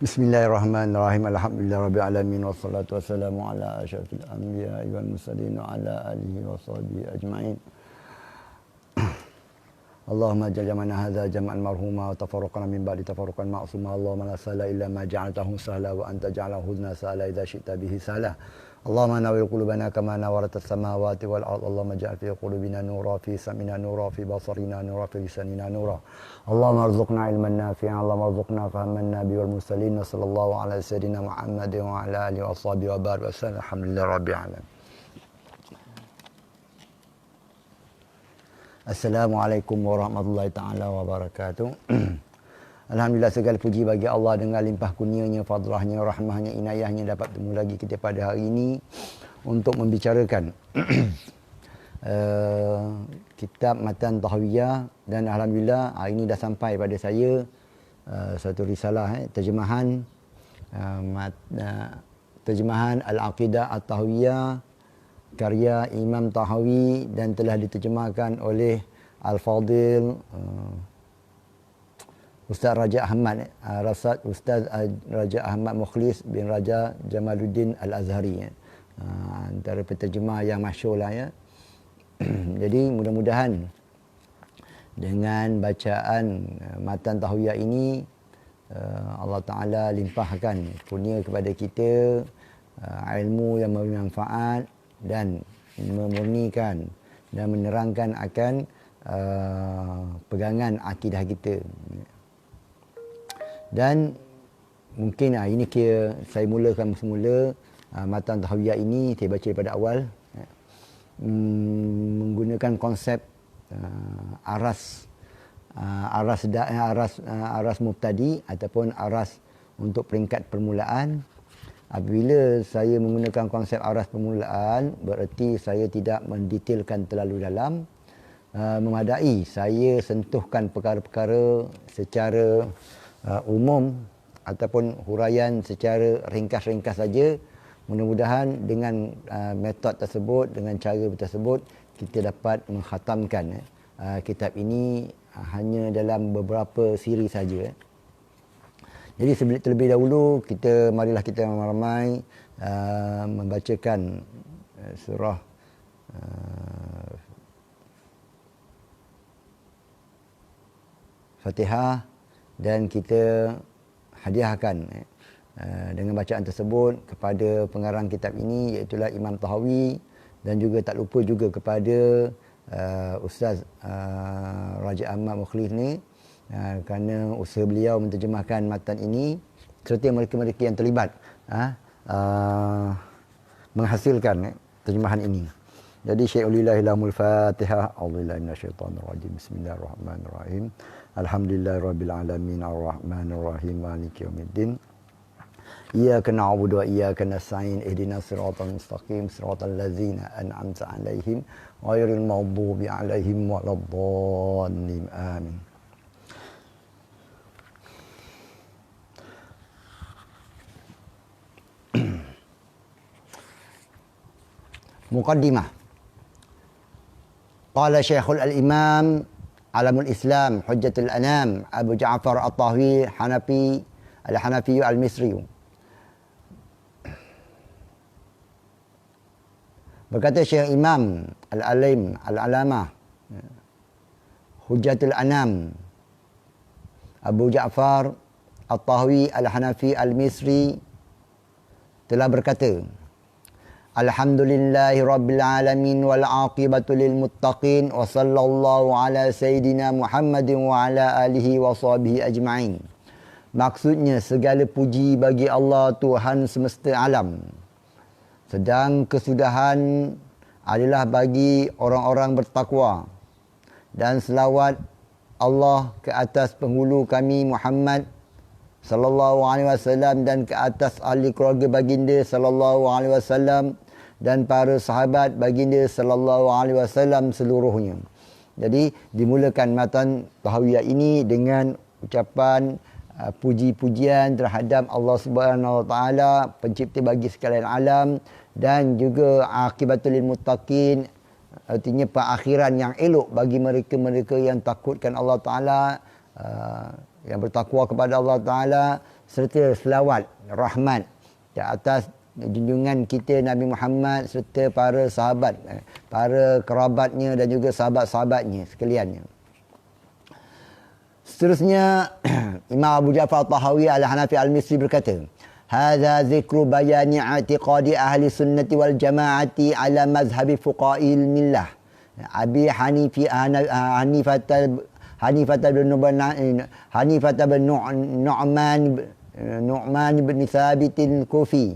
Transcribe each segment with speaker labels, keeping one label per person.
Speaker 1: Bismillahirrahmanirrahim. Alhamdulillahirabbil alamin wassalatu wassalamu ala asyrafil anbiya'i wal mursalin wa ala alihi washabihi ajma'in. Allahumma ja'al jam'ana hadza jam'an marhuma wa tafarraqana min ba'di tafarruqan ma'suma. Allahumma la sahla illa ma ja'altahu sahla wa anta ja'alahu huzna sahla idza syi'ta bihi sahla. Allahumma nawwir qulubana kama nawwarat as-samawati wal ardh. Allahumma ja'al fi qulubina nura, fi sam'ina nura, fi basarina nura, fi lisanina nura. Allahumma arzuqna ilman nafi'an, Allahumma arzuqna fahman nabi wal mursalin. Sallallahu ala sayyidina Muhammadin wa ala alihi wa sahbihi wa barik wa sallam. Alhamdulillahirabbil alamin. Assalamualaikum warahmatullahi taala wabarakatuh. Alhamdulillah, segala puji bagi Allah dengan limpah kurnianya, fadlahnya, rahmahnya, inayahnya dapat bertemu lagi kita pada hari ini untuk membicarakan kitab Matan Tahawiyah. Dan alhamdulillah hari ini dah sampai pada saya satu risalah terjemahan terjemahan Al-Aqidah At-Tahawiyah karya Imam Tahawi dan telah diterjemahkan oleh Al-Fadil Ustaz Raja Ahmad Ustaz Raja Ahmad Mukhlis bin Raja Jamaluddin Al-Azhari, antara penterjemah yang masyhur lah ya. Jadi mudah-mudahan dengan bacaan Matan Tahawiyah ini Allah Ta'ala limpahkan kurnia kepada kita ilmu yang bermanfaat dan memurnikan dan menerangkan akan pegangan akidah kita. Dan mungkin ini kira saya mulakan semula Matan Tahawiyah ini saya baca daripada awal, menggunakan konsep aras mubtadi ataupun aras untuk peringkat permulaan. Apabila saya menggunakan konsep aras permulaan, bererti saya tidak mendetailkan terlalu dalam, memadai saya sentuhkan perkara-perkara secara umum ataupun huraian secara ringkas-ringkas saja. Mudah-mudahan dengan metod tersebut, dengan cara tersebut, kita dapat mengkhatamkan kitab ini hanya dalam beberapa siri saja. Jadi terlebih dahulu marilah kita ramai-ramai membacakan surah Fatihah dan kita hadiahkan dengan bacaan tersebut kepada pengarang kitab ini, iaitu Imam Tahawi, dan juga tak lupa juga kepada Ustaz Raja Ahmad Mukhlis ni, kerana usaha beliau menterjemahkan matan ini serta mereka-mereka yang terlibat menghasilkan terjemahan ini. Jadi syai'ulillahilahumul Fatihah. A'udzubillahi minasyaitonirrajim. Bismillahirrahmanirrahim. Alhamdulillahirabbil alamin arrahmanirrahim maliki yaumiddin. Iyyaka na'budu wa iyyaka nasta'in ihdinas siratal mustaqim siratal ladzina an'amta 'alaihim ghairil maghdubi 'alaihim waladdallin. Amin. Muqaddimah. Qala Syekhul Al-Imam Alamul Islam Hujjatul Anam Abu Ja'far At-Tahawi Al-Hanafi Al-Misri. Berkata Syekh Imam Al-Alim Al-Alamah Hujjatul Anam Abu Ja'far At-Tahawi Al-Hanafi Al-Misri telah berkata, Alhamdulillahi Rabbil Alamin wal aqibatu lil muttaqin wa sallallahu ala sayyidina Muhammadin wa ala alihi wa sahbihi ajma'in. Maksudnya, segala puji bagi Allah Tuhan semesta alam, sedang kesudahan adalah bagi orang-orang bertakwa, dan selawat Allah ke atas penghulu kami Muhammad sallallahu alaihi wasallam dan ke atas ahli keluarga baginda sallallahu alaihi wasallam dan para sahabat baginda sallallahu alaihi wasallam seluruhnya. Jadi dimulakan Matan Tahawiyah ini dengan ucapan puji-pujian terhadap Allah Subhanahu wa taala, pencipta bagi sekalian alam, dan juga aqibatul lil muttaqin, artinya perakhiran yang elok bagi mereka-mereka yang takutkan Allah taala, yang bertakwa kepada Allah Ta'ala, serta selawat rahmat di atas junjungan kita Nabi Muhammad serta para sahabat, para kerabatnya dan juga sahabat-sahabatnya sekaliannya. Seterusnya Imam Abu Ja'far Tahawi Al-Hanafi Al-Misri berkata, "Hadza zikru bayani i'tiqadi ahli sunnati wal jama'ati ala mazhabi fuqahil millah. Abi Hanifata bin Nu'man bin Thabit al-Kufi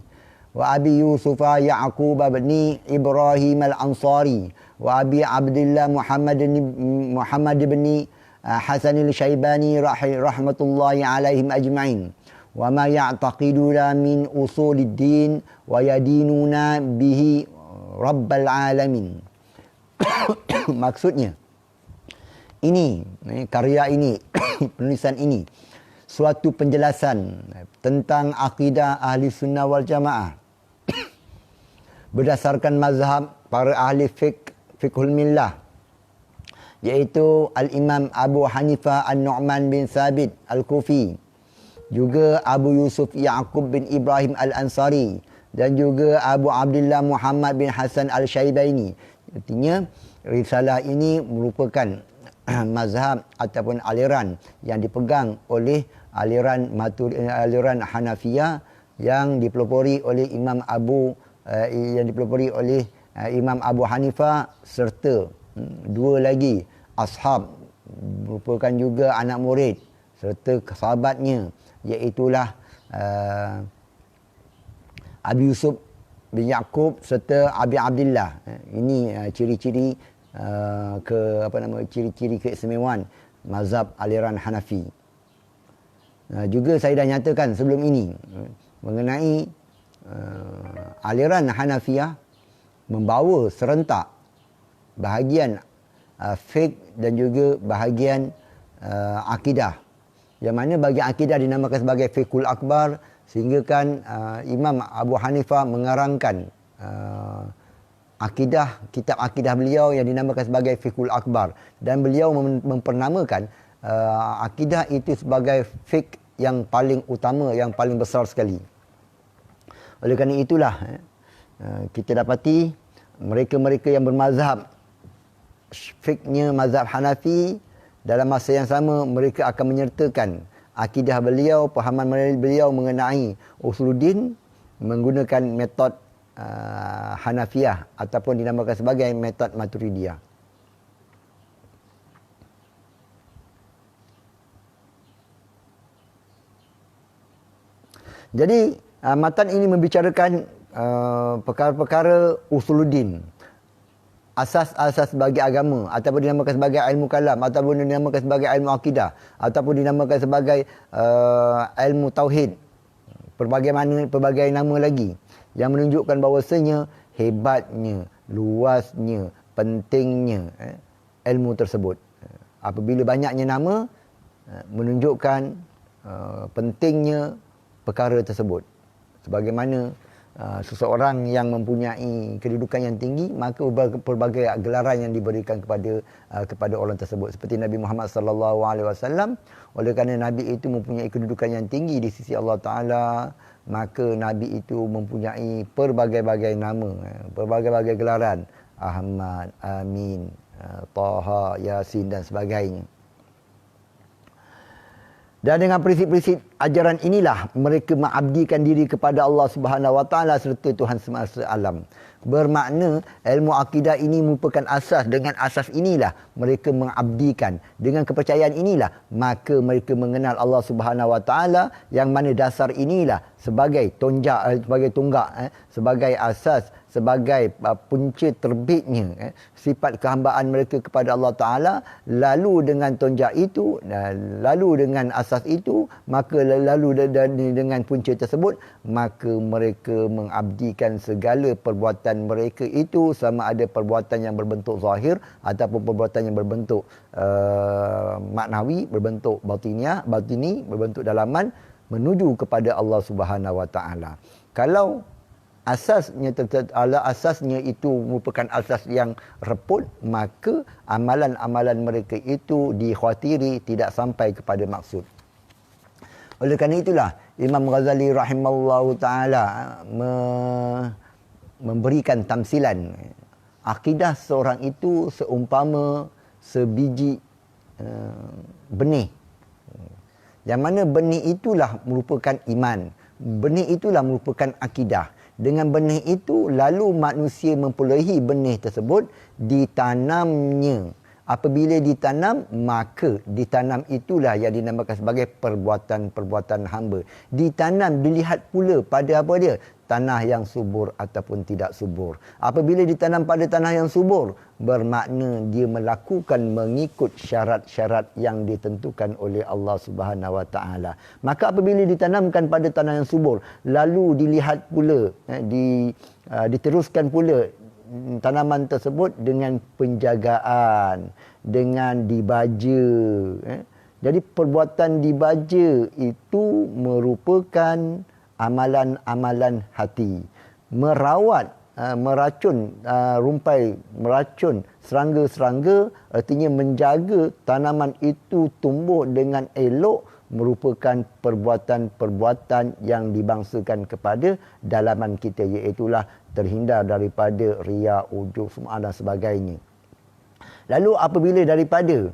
Speaker 1: wa Abi Yusuf Ya'qub bin Ibrahim al-Ansari wa Abi Abdullah Muhammad bin Hasan al-Shaybani rahmatullahi alaihim ajma'in wa ma ya'taqiduna min usuliddin wa yadinuna bihi rabbal alamin." Maksudnya ini karya ini penulisan ini suatu penjelasan tentang akidah ahli sunnah wal jamaah berdasarkan mazhab para ahli fiqhul millah, iaitu Al-Imam Abu Hanifah An-Nu'man bin Thabit Al-Kufi, juga Abu Yusuf Ya'qub bin Ibrahim Al-Ansari, dan juga Abu Abdullah Muhammad bin Hasan Al-Shaybaini. Artinya risalah ini merupakan mazhab ataupun aliran yang dipegang oleh aliran Hanafiyah yang dipelopori oleh Imam Abu Hanifah serta dua lagi ashab, merupakan juga anak murid serta sahabatnya, iaitulah Abi Yusuf bin Ya'qub serta Abi Abdullah. Ini ciri-ciri ciri-ciri keistimewaan mazhab aliran Hanafi. Juga saya dah nyatakan sebelum ini mengenai aliran Hanafiyah membawa serentak bahagian fiqh dan juga bahagian akidah. Yang mana bahagian akidah dinamakan sebagai fiqhul akbar, sehingga kan Imam Abu Hanifah mengarangkan kitab akidah beliau yang dinamakan sebagai fiqhul akbar, dan beliau mempernamakan akidah itu sebagai fiqh yang paling utama, yang paling besar sekali. Oleh kerana itulah kita dapati mereka-mereka yang bermazhab fiqhnya mazhab Hanafi, dalam masa yang sama mereka akan menyertakan akidah beliau, pahaman beliau mengenai usuluddin menggunakan metod Hanafiyah ataupun dinamakan sebagai metod Maturidiyah. Jadi matan ini membicarakan perkara-perkara usuluddin, asas-asas bagi agama, ataupun dinamakan sebagai ilmu kalam, ataupun dinamakan sebagai ilmu akidah, ataupun dinamakan sebagai ilmu tauhid, pelbagai nama lagi, yang menunjukkan bahawasanya hebatnya, luasnya, pentingnya ilmu tersebut. Apabila banyaknya nama menunjukkan pentingnya perkara tersebut. Sebagaimana seseorang yang mempunyai kedudukan yang tinggi, maka pelbagai gelaran yang diberikan kepada orang tersebut, seperti Nabi Muhammad sallallahu alaihi wasallam. Oleh kerana Nabi itu mempunyai kedudukan yang tinggi di sisi Allah Taala, maka Nabi itu mempunyai pelbagai-bagai nama, pelbagai-bagai gelaran, Ahmad, Amin, Taha, Yasin dan sebagainya. Dan dengan prinsip-prinsip ajaran inilah mereka mengabdikan diri kepada Allah Subhanahu Wa Taala serta Tuhan semesta alam. Bermakna ilmu akidah ini merupakan asas. Dengan asas inilah mereka mengabdikan. Dengan kepercayaan inilah maka mereka mengenal Allah Subhanahu Wa Taala, yang mana dasar inilah sebagai tunggak, sebagai asas, sebagai punca terbitnya sifat kehambaan mereka kepada Allah Ta'ala. Lalu dengan tonjak itu, lalu dengan asas itu, maka lalu dengan punca tersebut, maka mereka mengabdikan segala perbuatan mereka itu, sama ada perbuatan yang berbentuk zahir ataupun perbuatan yang berbentuk maknawi, berbentuk batini, berbentuk dalaman, menuju kepada Allah Subhanahu Wa Ta'ala. Kalau asasnya itu merupakan asas yang reput, maka amalan-amalan mereka itu dikhawatiri tidak sampai kepada maksud. Oleh kerana itulah Imam Ghazali rahimahullahu taala memberikan tamsilan, akidah seorang itu seumpama sebiji benih. Yang mana benih itulah merupakan iman. Benih itulah merupakan akidah. Dengan benih itu, lalu manusia memperolehi benih tersebut, ditanamnya. Apabila ditanam, maka ditanam itulah yang dinamakan sebagai perbuatan-perbuatan hamba. Ditanam, dilihat pula pada apa dia? Tanah yang subur ataupun tidak subur. Apabila ditanam pada tanah yang subur, bermakna dia melakukan mengikut syarat-syarat yang ditentukan oleh Allah Subhanahu Wa Taala. Maka apabila ditanamkan pada tanah yang subur, lalu dilihat pula, diteruskan pula tanaman tersebut dengan penjagaan, dengan dibaja. Jadi perbuatan dibaja itu merupakan amalan-amalan hati. Merawat, meracun rumpai, meracun serangga-serangga, artinya menjaga tanaman itu tumbuh dengan elok, merupakan perbuatan-perbuatan yang dibangsakan kepada dalaman kita, iaitulah terhindar daripada riya, ujub, sum'ah dan sebagainya. Lalu apabila daripada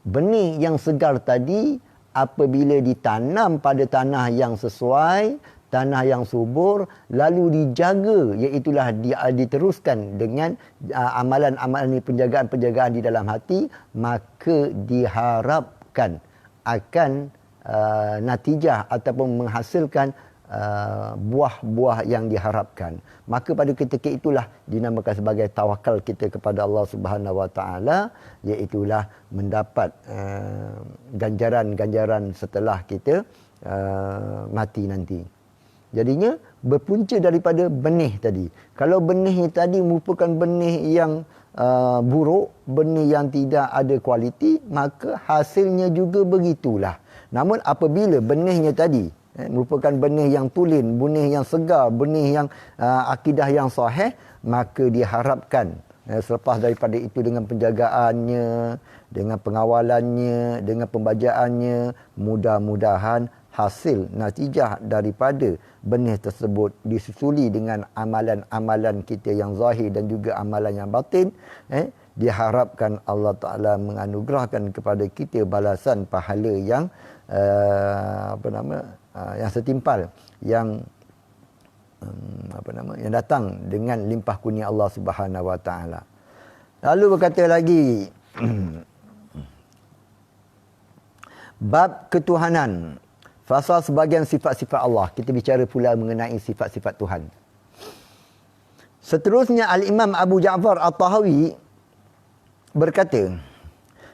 Speaker 1: benih yang segar tadi, apabila ditanam pada tanah yang sesuai, tanah yang subur, lalu dijaga, iaitulah diteruskan dengan amalan-amalan penjagaan-penjagaan di dalam hati, maka diharapkan akan natijah ataupun menghasilkan buah-buah yang diharapkan. Maka pada ketika itulah dinamakan sebagai tawakal kita kepada Allah Subhanahu Wa Taala, iaitulah mendapat ganjaran-ganjaran setelah kita mati nanti. Jadinya berpunca daripada benih tadi. Kalau benih tadi merupakan benih yang buruk, benih yang tidak ada kualiti, maka hasilnya juga begitulah. Namun apabila benihnya tadi merupakan benih yang tulen, benih yang segar, benih yang akidah yang sahih, maka diharapkan selepas daripada itu dengan penjagaannya, dengan pengawalannya, dengan pembajaannya, mudah-mudahan hasil natijah daripada benih tersebut disusuli dengan amalan-amalan kita yang zahir dan juga amalan yang batin, diharapkan Allah Ta'ala menganugerahkan kepada kita balasan pahala yang yang setimpal, yang yang datang dengan limpah kurnia Allah Subhanahu Wa Taala. Lalu berkata lagi bab ketuhanan, fasal sebahagian sifat-sifat Allah. Kita bicara pula mengenai sifat-sifat Tuhan. Seterusnya Al-Imam Abu Ja'far At-Tahawi berkata,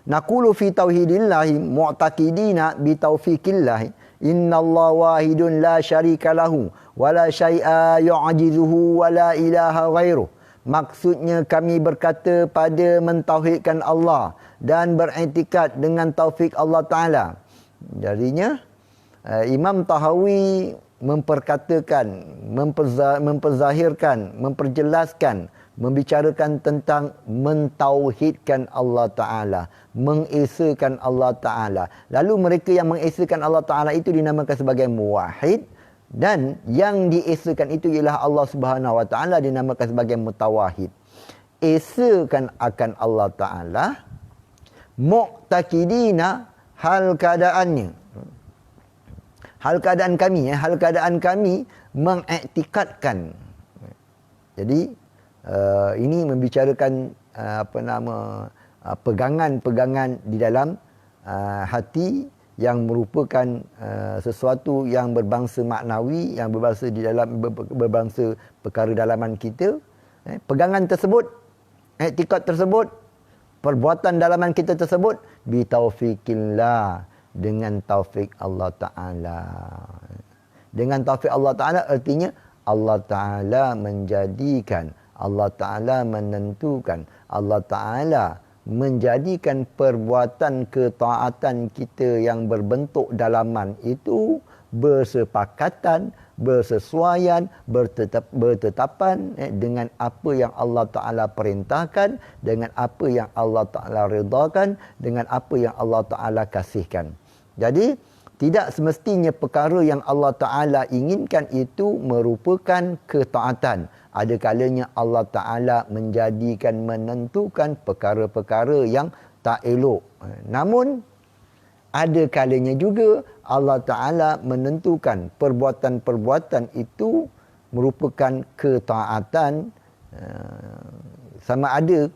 Speaker 1: naqulu fi tauhidillahi mu'taqidina bi taufiqillahi innallaha wahidun la syarika lahu wa la syai'a yu'jizuhu wa la ilaha ghairuh. Maksudnya kami berkata pada mentauhidkan Allah dan beriktikad dengan taufik Allah Ta'ala. Jadinya Imam Tahawi memperkatakan, memperzahirkan, memperjelaskan, membicarakan tentang mentauhidkan Allah Ta'ala, mengesakan Allah Ta'ala. Lalu mereka yang mengesakan Allah Ta'ala itu dinamakan sebagai muwahhid, dan yang diesakan itu ialah Allah Subhanahu Wa Ta'ala dinamakan sebagai mutawahhid. Esakan akan Allah Ta'ala, mu'taqidina, hal keadaannya. Hal keadaan kami mengiktikadkan. Jadi ini membicarakan pegangan-pegangan di dalam hati yang merupakan sesuatu yang berbangsa maknawi, yang berbangsa di dalam berbangsa perkara dalaman kita. Pegangan tersebut, iktikad tersebut, perbuatan dalaman kita tersebut bi taufiqillah, dengan taufik Allah Ta'ala. Dengan taufik Allah Ta'ala artinya Allah Ta'ala menjadikan, Allah Ta'ala menentukan, Allah Ta'ala menjadikan perbuatan ketaatan kita yang berbentuk dalaman itu bersepakatan, bersesuaian, bertetapan dengan apa yang Allah Ta'ala perintahkan, dengan apa yang Allah Ta'ala redakan, dengan apa yang Allah Ta'ala kasihkan. Jadi Tidak semestinya perkara yang Allah Ta'ala inginkan itu merupakan ketaatan. Ada kalanya Allah Ta'ala menentukan perkara-perkara yang tak elok. Namun, ada kalanya juga Allah Ta'ala menentukan perbuatan-perbuatan itu merupakan ketaatan. Sama ada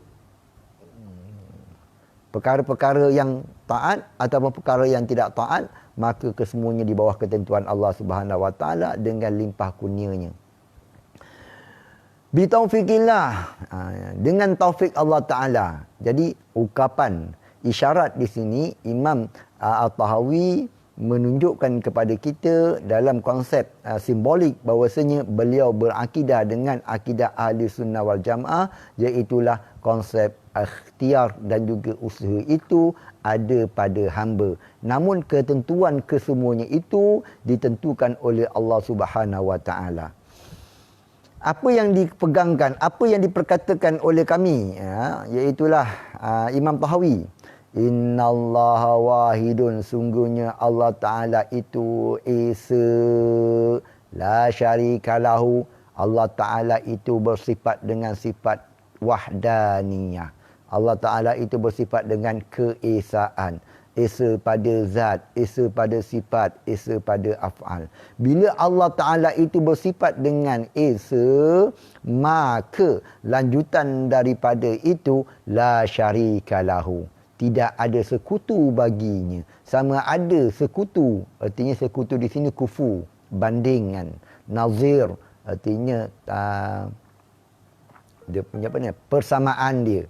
Speaker 1: perkara-perkara yang taat ataupun perkara yang tidak taat, maka kesemuanya di bawah ketentuan Allah Subhanahu Wa Taala dengan limpah kurnianya. Bitaufiqillah, dengan taufik Allah Taala. Jadi ungkapan isyarat di sini Imam At-Tahawi menunjukkan kepada kita dalam konsep simbolik bahawasanya beliau berakidah dengan akidah Ahli Sunnah wal Jamaah, iaitulah konsep ikhtiar dan juga usaha itu ada pada hamba. Namun ketentuan kesemuanya itu ditentukan oleh Allah Subhanahu Wa Taala. Apa yang dipegangkan, apa yang diperkatakan oleh kami, iaitulah Imam Tahawi. Innallaha wahidun, sungguhnya Allah Ta'ala itu esa, la syarika lahu. Allah Ta'ala itu bersifat dengan sifat wahdaniyah. Allah Ta'ala itu bersifat dengan keesaan. Esa pada zat, esa pada sifat, esa pada af'al. Bila Allah Ta'ala itu bersifat dengan esa, maka lanjutan daripada itu, la syarika lahu. Tidak ada sekutu baginya. Sama ada sekutu, artinya sekutu di sini kufu, bandingan. Nazir, artinya dia punya apa ni? Persamaan dia.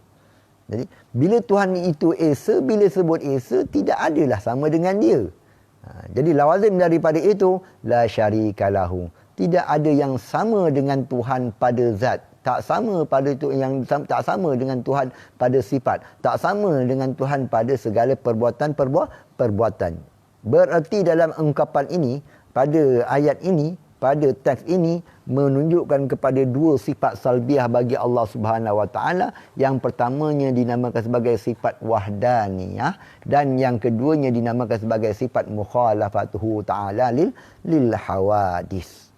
Speaker 1: Jadi, bila Tuhan itu esa, bila sebut esa, tidak adalah sama dengan dia. Jadi, lawazim daripada itu, la syarika lahu. Tidak ada yang sama dengan Tuhan pada zat. Tak sama pada itu yang tak sama dengan Tuhan pada sifat. Tak sama dengan Tuhan pada segala perbuatan. Bererti dalam ungkapan ini, pada ayat ini, pada teks ini menunjukkan kepada dua sifat salbiah bagi Allah Subhanahu Wa Taala. Yang pertamanya dinamakan sebagai sifat wahdaniyah dan yang keduanya dinamakan sebagai sifat mukhalafatuhu ta'ala lil hawadis.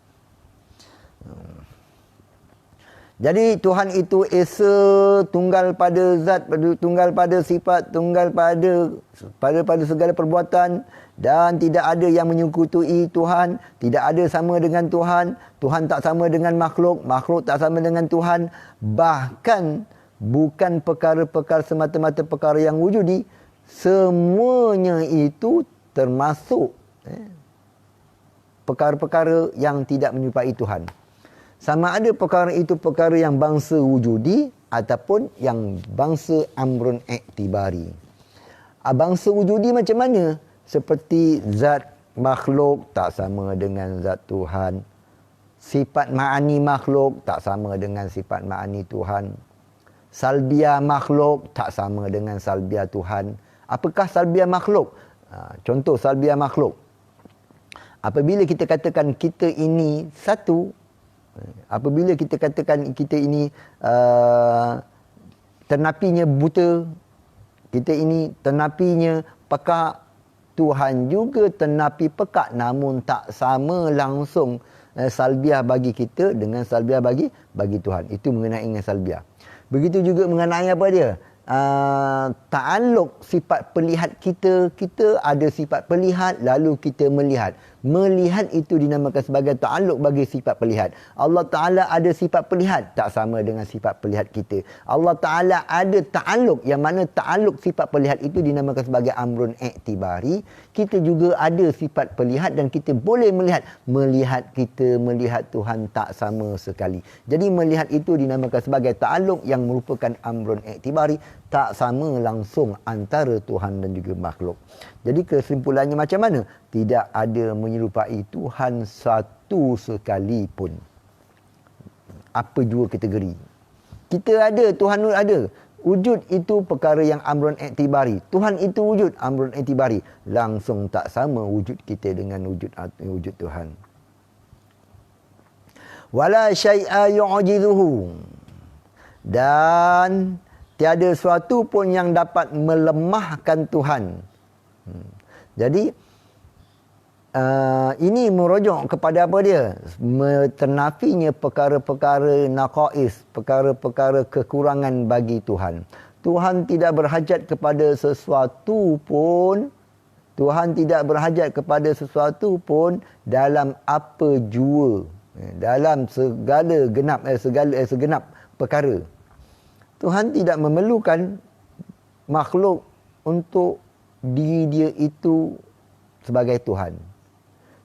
Speaker 1: Jadi Tuhan itu esa, tunggal pada zat, tunggal pada sifat, tunggal pada segala perbuatan, dan tidak ada yang menyekutui Tuhan, tidak ada sama dengan Tuhan, Tuhan tak sama dengan makhluk, makhluk tak sama dengan Tuhan. Bahkan bukan perkara-perkara semata-mata perkara yang wujudi, semuanya itu termasuk perkara-perkara yang tidak menyerupai Tuhan. Sama ada perkara itu perkara yang bangsa wujudi ataupun yang bangsa amrun iktibari. Bangsa wujudi macam mana? Seperti zat makhluk tak sama dengan zat Tuhan. Sifat ma'ani makhluk tak sama dengan sifat ma'ani Tuhan. Salbiah makhluk tak sama dengan salbiah Tuhan. Apakah salbiah makhluk? Contoh salbiah makhluk. Apabila kita katakan kita ini satu, apabila kita katakan kita ini ternapinya buta, kita ini ternapinya pekak, Tuhan juga ternapi pekak, namun tak sama langsung salbiah bagi kita dengan salbiah bagi Tuhan. Itu mengenai dengan salbiah. Begitu juga mengenai apa dia? Ta'alluq sifat pelihat kita. Kita ada sifat pelihat, lalu kita melihat. Melihat itu dinamakan sebagai ta'alluq bagi sifat pelihat. Allah Ta'ala ada sifat pelihat, tak sama dengan sifat pelihat kita. Allah Ta'ala ada ta'alluq, yang mana ta'alluq sifat pelihat itu dinamakan sebagai amrun iktibari. Kita juga ada sifat pelihat dan kita boleh melihat. Melihat kita, melihat Tuhan tak sama sekali. Jadi melihat itu dinamakan sebagai ta'alluq yang merupakan amrun iktibari. Tak sama langsung antara Tuhan dan juga makhluk. Jadi kesimpulannya macam mana? Tidak ada menyerupai Tuhan satu sekalipun. Apa jua kategori. Kita ada, Tuhan ada. Wujud itu perkara yang amrun iktibari. Tuhan itu wujud, amrun iktibari. Langsung tak sama wujud kita dengan wujud Tuhan. Wala syai'a yu'jizuhu. Dan tiada sesuatu pun yang dapat melemahkan Tuhan. Jadi, ini merujuk kepada apa dia? Ternafinya perkara-perkara naqais, perkara-perkara kekurangan bagi Tuhan. Tuhan tidak berhajat kepada sesuatu pun, Tuhan tidak berhajat kepada sesuatu pun dalam apa jua, dalam segala segenap perkara. Tuhan tidak memerlukan makhluk untuk diri dia itu sebagai Tuhan.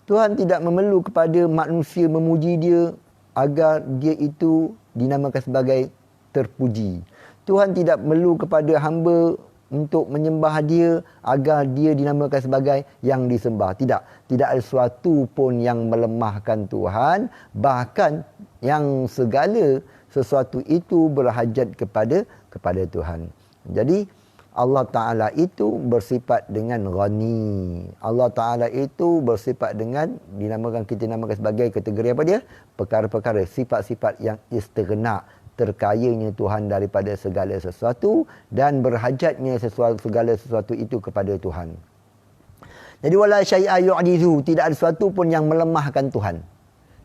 Speaker 1: Tuhan tidak memerlu kepada manusia memuji dia agar dia itu dinamakan sebagai terpuji. Tuhan tidak perlu kepada hamba untuk menyembah dia agar dia dinamakan sebagai yang disembah. Tidak ada sesuatu pun yang melemahkan Tuhan. Bahkan yang segala sesuatu itu berhajat kepada Tuhan. Jadi Allah Ta'ala itu bersifat dengan ghani. Allah Ta'ala itu bersifat dengan kita namakan sebagai kategori apa dia? Perkara-perkara, sifat-sifat yang istighna, terkayanya Tuhan daripada segala sesuatu dan berhajatnya segala sesuatu itu kepada Tuhan. Jadi wala syai'a yu'jizu, tidak ada sesuatu pun yang melemahkan Tuhan.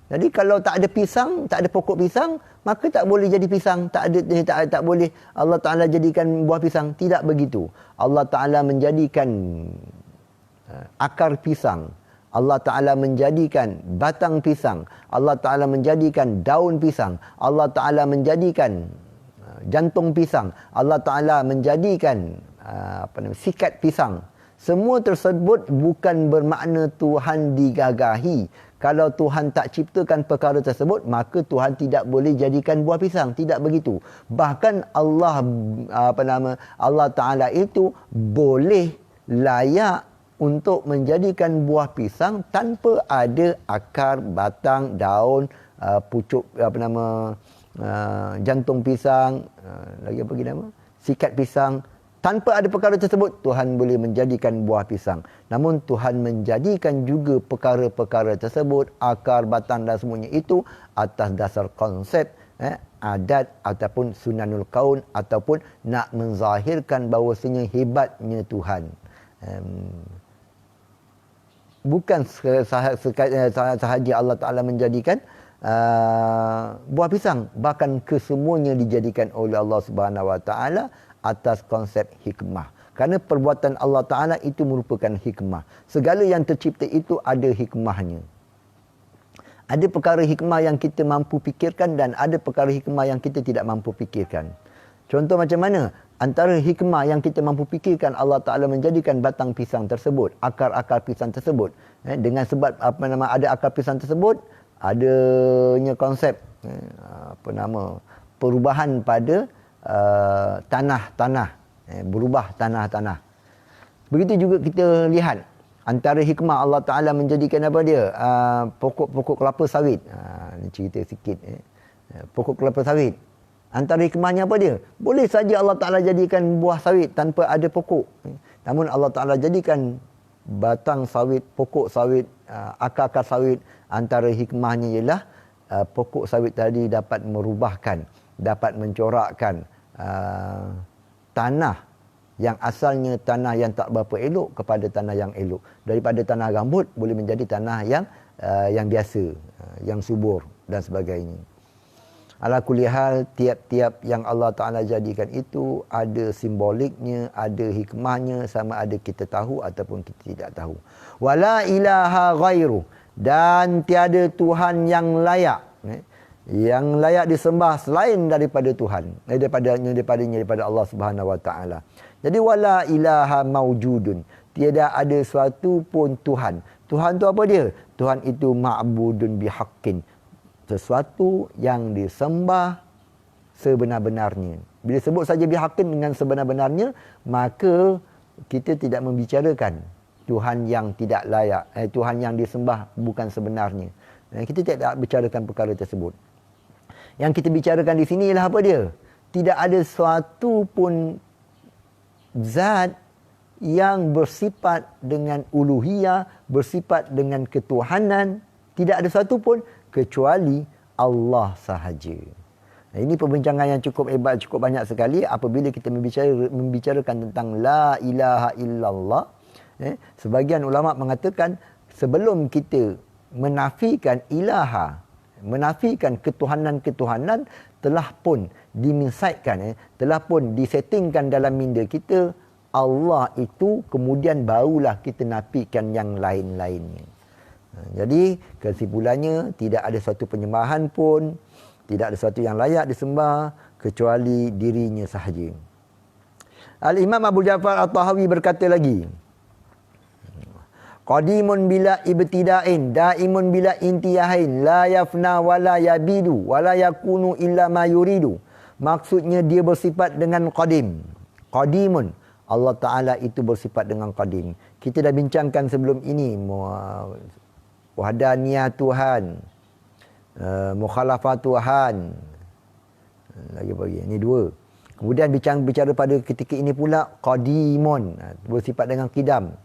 Speaker 1: Jadi kalau tak ada pisang, tak ada pokok pisang, maka tak boleh jadi pisang. Tak boleh Allah Ta'ala jadikan buah pisang. Tidak begitu. Allah Ta'ala menjadikan akar pisang. Allah Ta'ala menjadikan batang pisang. Allah Ta'ala menjadikan daun pisang. Allah Ta'ala menjadikan jantung pisang. Allah Ta'ala menjadikan sikat pisang. Semua tersebut bukan bermakna Tuhan digagahi. Kalau Tuhan tak ciptakan perkara tersebut, maka Tuhan tidak boleh jadikan buah pisang. Tidak begitu. Bahkan Allah Ta'ala itu boleh layak untuk menjadikan buah pisang tanpa ada akar, batang, daun, pucuk jantung pisang, sikat pisang. Tanpa ada perkara tersebut, Tuhan boleh menjadikan buah pisang. Namun Tuhan menjadikan juga perkara-perkara tersebut, akar, batang dan semuanya itu atas dasar konsep adat ataupun sunanul kaun, ataupun nak menzahirkan bahawasanya hebatnya Tuhan. Bukan sahaja Allah Ta'ala menjadikan buah pisang, bahkan kesemuanya dijadikan oleh Allah Subhanahu Wa Ta'ala atas konsep hikmah. Kerana perbuatan Allah Ta'ala itu merupakan hikmah. Segala yang tercipta itu ada hikmahnya. Ada perkara hikmah yang kita mampu fikirkan dan ada perkara hikmah yang kita tidak mampu fikirkan. Contoh macam mana? Antara hikmah yang kita mampu fikirkan, Allah Ta'ala menjadikan batang pisang tersebut, akar-akar pisang tersebut. Dengan sebab ada akar pisang tersebut, adanya konsep perubahan pada tanah-tanah, berubah tanah-tanah. Begitu juga kita lihat antara hikmah Allah Ta'ala menjadikan apa dia? Pokok kelapa sawit. Ini cerita sikit. Pokok kelapa sawit. Antara hikmahnya apa dia? Boleh saja Allah Ta'ala jadikan buah sawit tanpa ada pokok. Namun Allah Ta'ala jadikan batang sawit, pokok sawit, akar-akar sawit. Antara hikmahnya ialah pokok sawit tadi dapat merubahkan, dapat mencorakkan tanah yang asalnya tanah yang tak berapa elok kepada tanah yang elok. Daripada tanah gambut boleh menjadi tanah yang biasa, yang subur dan sebagainya. Ala kulli hal, tiap-tiap yang Allah Ta'ala jadikan itu ada simboliknya, ada hikmahnya, sama ada kita tahu ataupun kita tidak tahu. Wala ilaha ghairu, dan tiada Tuhan yang layak disembah selain daripada Tuhan, daripada Allah Subhanahu Wa Ta'ala. Jadi wala ilaha maujudun, tiada ada suatu pun Tuhan. Tuhan tu apa dia? Tuhan itu ma'budun bihaqqin, sesuatu yang disembah sebenar-benarnya. Bila sebut saja bihaqqin dengan sebenar-benarnya, maka kita tidak membicarakan Tuhan yang tidak layak, Tuhan yang disembah bukan sebenarnya. Kita tidak bicarakan perkara tersebut. Yang kita bicarakan di sini ialah apa dia? Tidak ada suatu pun zat yang bersifat dengan uluhiyah, bersifat dengan ketuhanan. Tidak ada suatu pun kecuali Allah sahaja. Ini perbincangan yang cukup hebat, cukup banyak sekali apabila kita membicarakan tentang la ilaha illallah. Sebagian ulama mengatakan sebelum kita menafikan ilaha, menafikan ketuhanan-ketuhanan, telah pun diminsaitkan, telah pun disettingkan dalam minda kita Allah itu, kemudian barulah kita nafikan yang lain-lainnya. Jadi kesimpulannya, tidak ada suatu penyembahan pun, tidak ada sesuatu yang layak disembah kecuali dirinya sahaja. Al-Imam Abu Ja'far At-Tahawi berkata lagi, qadimun bila ibtida'in, daimun bila intiyahin, la yafna wa la yabidu wa la yakunu illa ma yuridu. Maksudnya dia bersifat dengan qadim. Qadimun, Allah Ta'ala itu bersifat dengan qadim. Kita dah bincangkan sebelum ini wahdaniyah Tuhan, mukhalafah Tuhan, lagi ini dua. Kemudian bicara pada ketika ini pula qadimun, bersifat dengan qidam.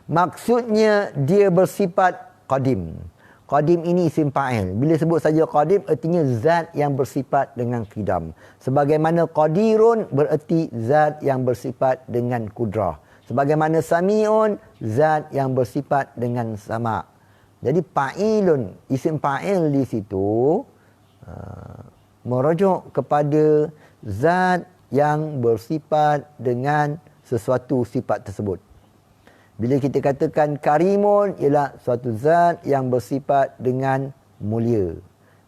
Speaker 1: Maksudnya dia bersifat qadim. Qadim ini isim fa'il. Bila sebut saja qadim, artinya zat yang bersifat dengan qidam. Sebagaimana qadirun bererti zat yang bersifat dengan kudrah. Sebagaimana sami'un, zat yang bersifat dengan sama'. Jadi fa'ilun, isim fa'il di situ merujuk kepada zat yang bersifat dengan sesuatu sifat tersebut. Bila kita katakan karimun, ialah suatu zat yang bersifat dengan mulia.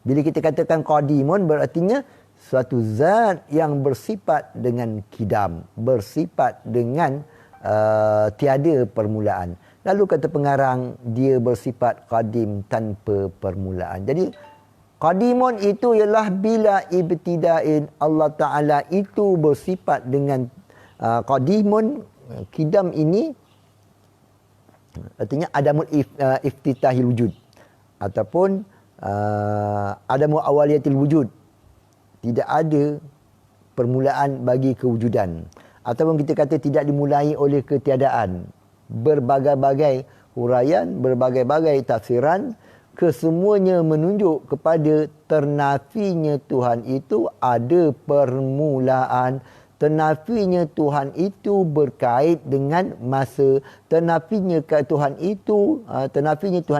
Speaker 1: Bila kita katakan qadimun, berartinya suatu zat yang bersifat dengan kidam, bersifat dengan tiada permulaan. Lalu kata pengarang, dia bersifat qadim tanpa permulaan. Jadi qadimun itu ialah bila ibtida'in, Allah Ta'ala itu bersifat dengan qadimun, kidam ini artinya adamul iftitahil wujud, ataupun adamul awaliyatil wujud, tidak ada permulaan bagi kewujudan, ataupun kita kata tidak dimulai oleh ketiadaan. Berbagai-bagai huraian, berbagai-bagai tafsiran, kesemuanya menunjuk kepada ternafinya Tuhan itu ada permulaan. Ternafinya Tuhan itu berkait dengan masa. Ternafinya Tuhan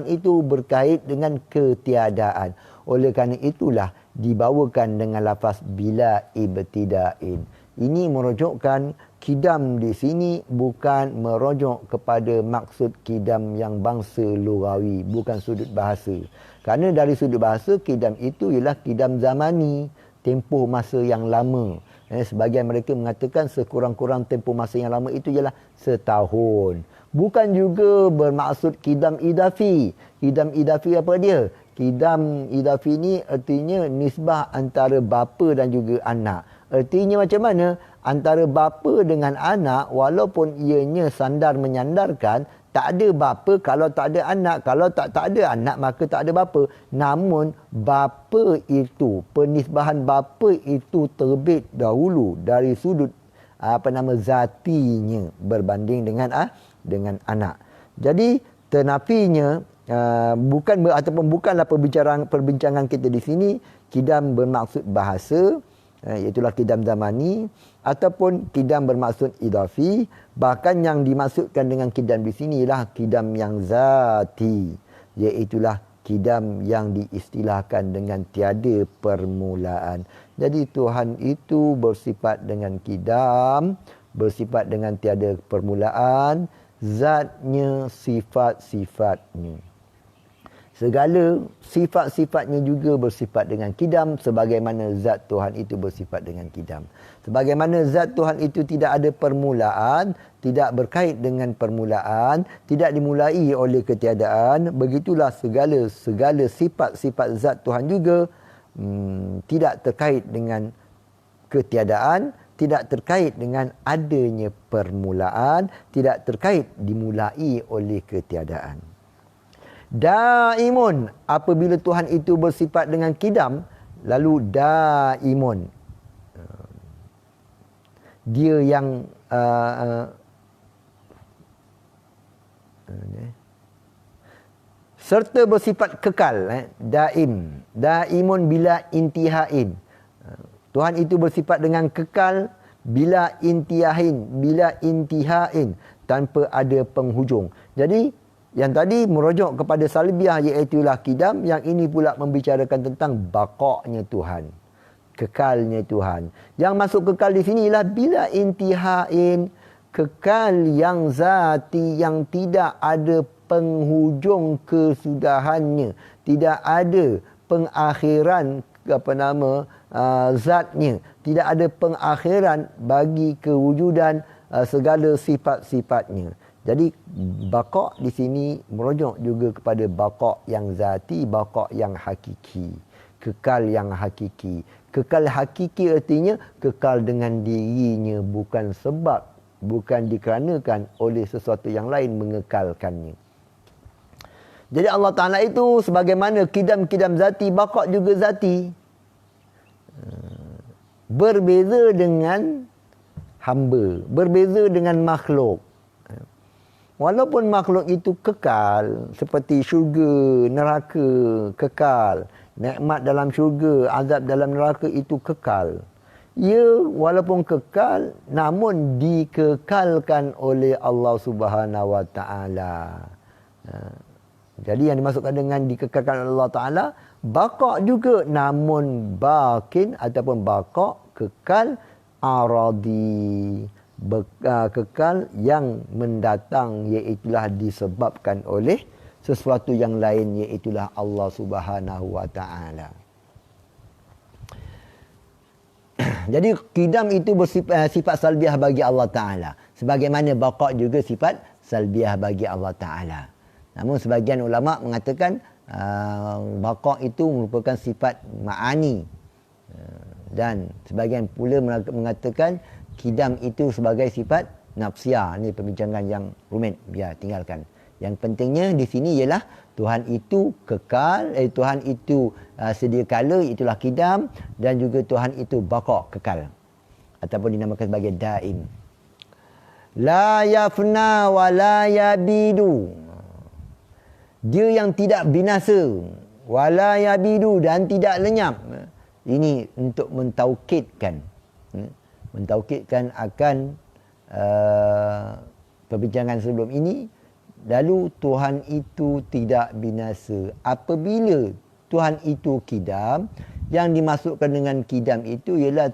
Speaker 1: itu berkait dengan ketiadaan. Oleh kerana itulah dibawakan dengan lafaz bila ibtida'in. Ini merujukkan kidam di sini bukan merujuk kepada maksud kidam yang bangsa lugawi, bukan sudut bahasa. Kerana dari sudut bahasa, kidam itu ialah kidam zamani, tempoh masa yang lama. Sebagian mereka mengatakan sekurang-kurang tempoh masa yang lama itu ialah setahun. Bukan juga bermaksud kidam idafi. Kidam idafi apa dia? Kidam idafi ni artinya nisbah antara bapa dan juga anak. Artinya macam mana? Antara bapa dengan anak, walaupun ianya sandar menyandarkan, tak ada bapa kalau tak ada anak. Kalau tak ada anak, maka tak ada bapa. Namun, bapa itu, penisbahan bapa itu terbit dahulu dari sudut zatinya berbanding dengan anak. Jadi, ternafinya bukanlah perbincangan kita di sini kidam bermaksud bahasa, iaitulah kidam zamani, ataupun kidam bermaksud idafi. Bahkan yang dimaksudkan dengan kidam di sini ialah kidam yang zati, iaitulah kidam yang diistilahkan dengan tiada permulaan. Jadi Tuhan itu bersifat dengan kidam, bersifat dengan tiada permulaan, zatnya, sifat-sifatnya. Segala sifat-sifatnya juga bersifat dengan kidam, sebagaimana zat Tuhan itu bersifat dengan kidam. Sebagaimana zat Tuhan itu tidak ada permulaan, tidak berkait dengan permulaan, tidak dimulai oleh ketiadaan, begitulah segala sifat-sifat zat Tuhan juga tidak terkait dengan ketiadaan, tidak terkait dengan adanya permulaan, tidak terkait dimulai oleh ketiadaan. Daimun, apabila Tuhan itu bersifat dengan kidam, lalu daimun, dia yang serta bersifat kekal, daimun bila intihain. Tuhan itu bersifat dengan kekal bila intihain, tanpa ada penghujung. Jadi yang tadi merujuk kepada salbiah iaitulah kidam, yang ini pula membicarakan tentang baqa'nya Tuhan, kekalnya Tuhan. Yang masuk kekal di sini ialah bila intihain, kekal yang zati, yang tidak ada penghujung kesudahannya, tidak ada pengakhiran zatnya, tidak ada pengakhiran bagi kewujudan segala sifat-sifatnya. Jadi baqa' di sini merujuk juga kepada baqa' yang zati, baqa' yang hakiki, kekal yang hakiki. Kekal hakiki artinya kekal dengan dirinya, bukan sebab, bukan dikarenakan oleh sesuatu yang lain mengekalkannya. Jadi Allah Ta'ala itu sebagaimana kidam-kidam zati, baqa' juga zati. Berbeza dengan hamba, berbeza dengan makhluk. Walaupun makhluk itu kekal, seperti syurga, neraka, kekal. Nikmat dalam syurga, azab dalam neraka itu kekal. Ia walaupun kekal, namun dikekalkan oleh Allah Subhanahu Wa Ta'ala. Jadi yang dimaksudkan dengan dikekalkan oleh Allah Ta'ala, baqa' juga, namun bakin ataupun baqa' kekal aradi, kekal yang mendatang, iaitulah disebabkan oleh sesuatu yang lain, iaitulah Allah Subhanahu Wa Ta'ala. Jadi kidam itu sifat salbiah bagi Allah Ta'ala, sebagaimana baqa' juga sifat salbiah bagi Allah Ta'ala. Namun sebahagian ulama mengatakan baqa' itu merupakan sifat ma'ani, dan sebahagian pula mengatakan kidam itu sebagai sifat nafsiyah. Ini perbincangan yang rumit, biar tinggalkan. Yang pentingnya di sini ialah Tuhan itu kekal, Tuhan itu sedia kala, itulah kidam, dan juga Tuhan itu baqa', kekal, ataupun dinamakan sebagai daim. La yafna wa la yabidu. Dia yang tidak binasa, wala yabidu, dan tidak lenyap. Ini untuk mentaukidkan akan perbincangan sebelum ini. Lalu Tuhan itu tidak binasa. Apabila Tuhan itu kidam, yang dimasukkan dengan kidam itu ialah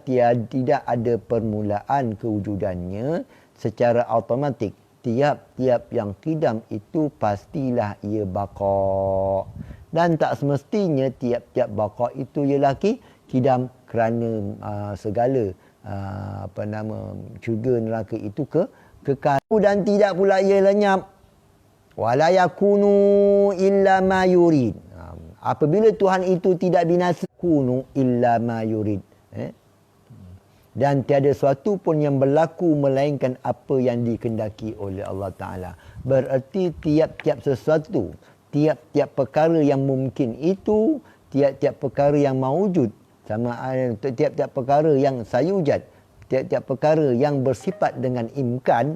Speaker 1: tidak ada permulaan kewujudannya secara automatik. Tiap-tiap yang kidam itu pastilah ia baqa'. Dan tak semestinya tiap-tiap baqa' itu ialah kidam, kerana segala syurga neraka itu kekal, dan tidak pula ia lenyap. Wala yakunu illa ma yurid. Apabila Tuhan itu tidak binasa, kunu illa ma yurid. Dan tiada sesuatu pun yang berlaku melainkan apa yang dikehendaki oleh Allah Ta'ala. Bererti tiap-tiap sesuatu, tiap-tiap perkara yang mungkin itu, tiap-tiap perkara yang mawujud, sama ada tiap-tiap perkara yang sayujad, tiap-tiap perkara yang bersifat dengan imkan,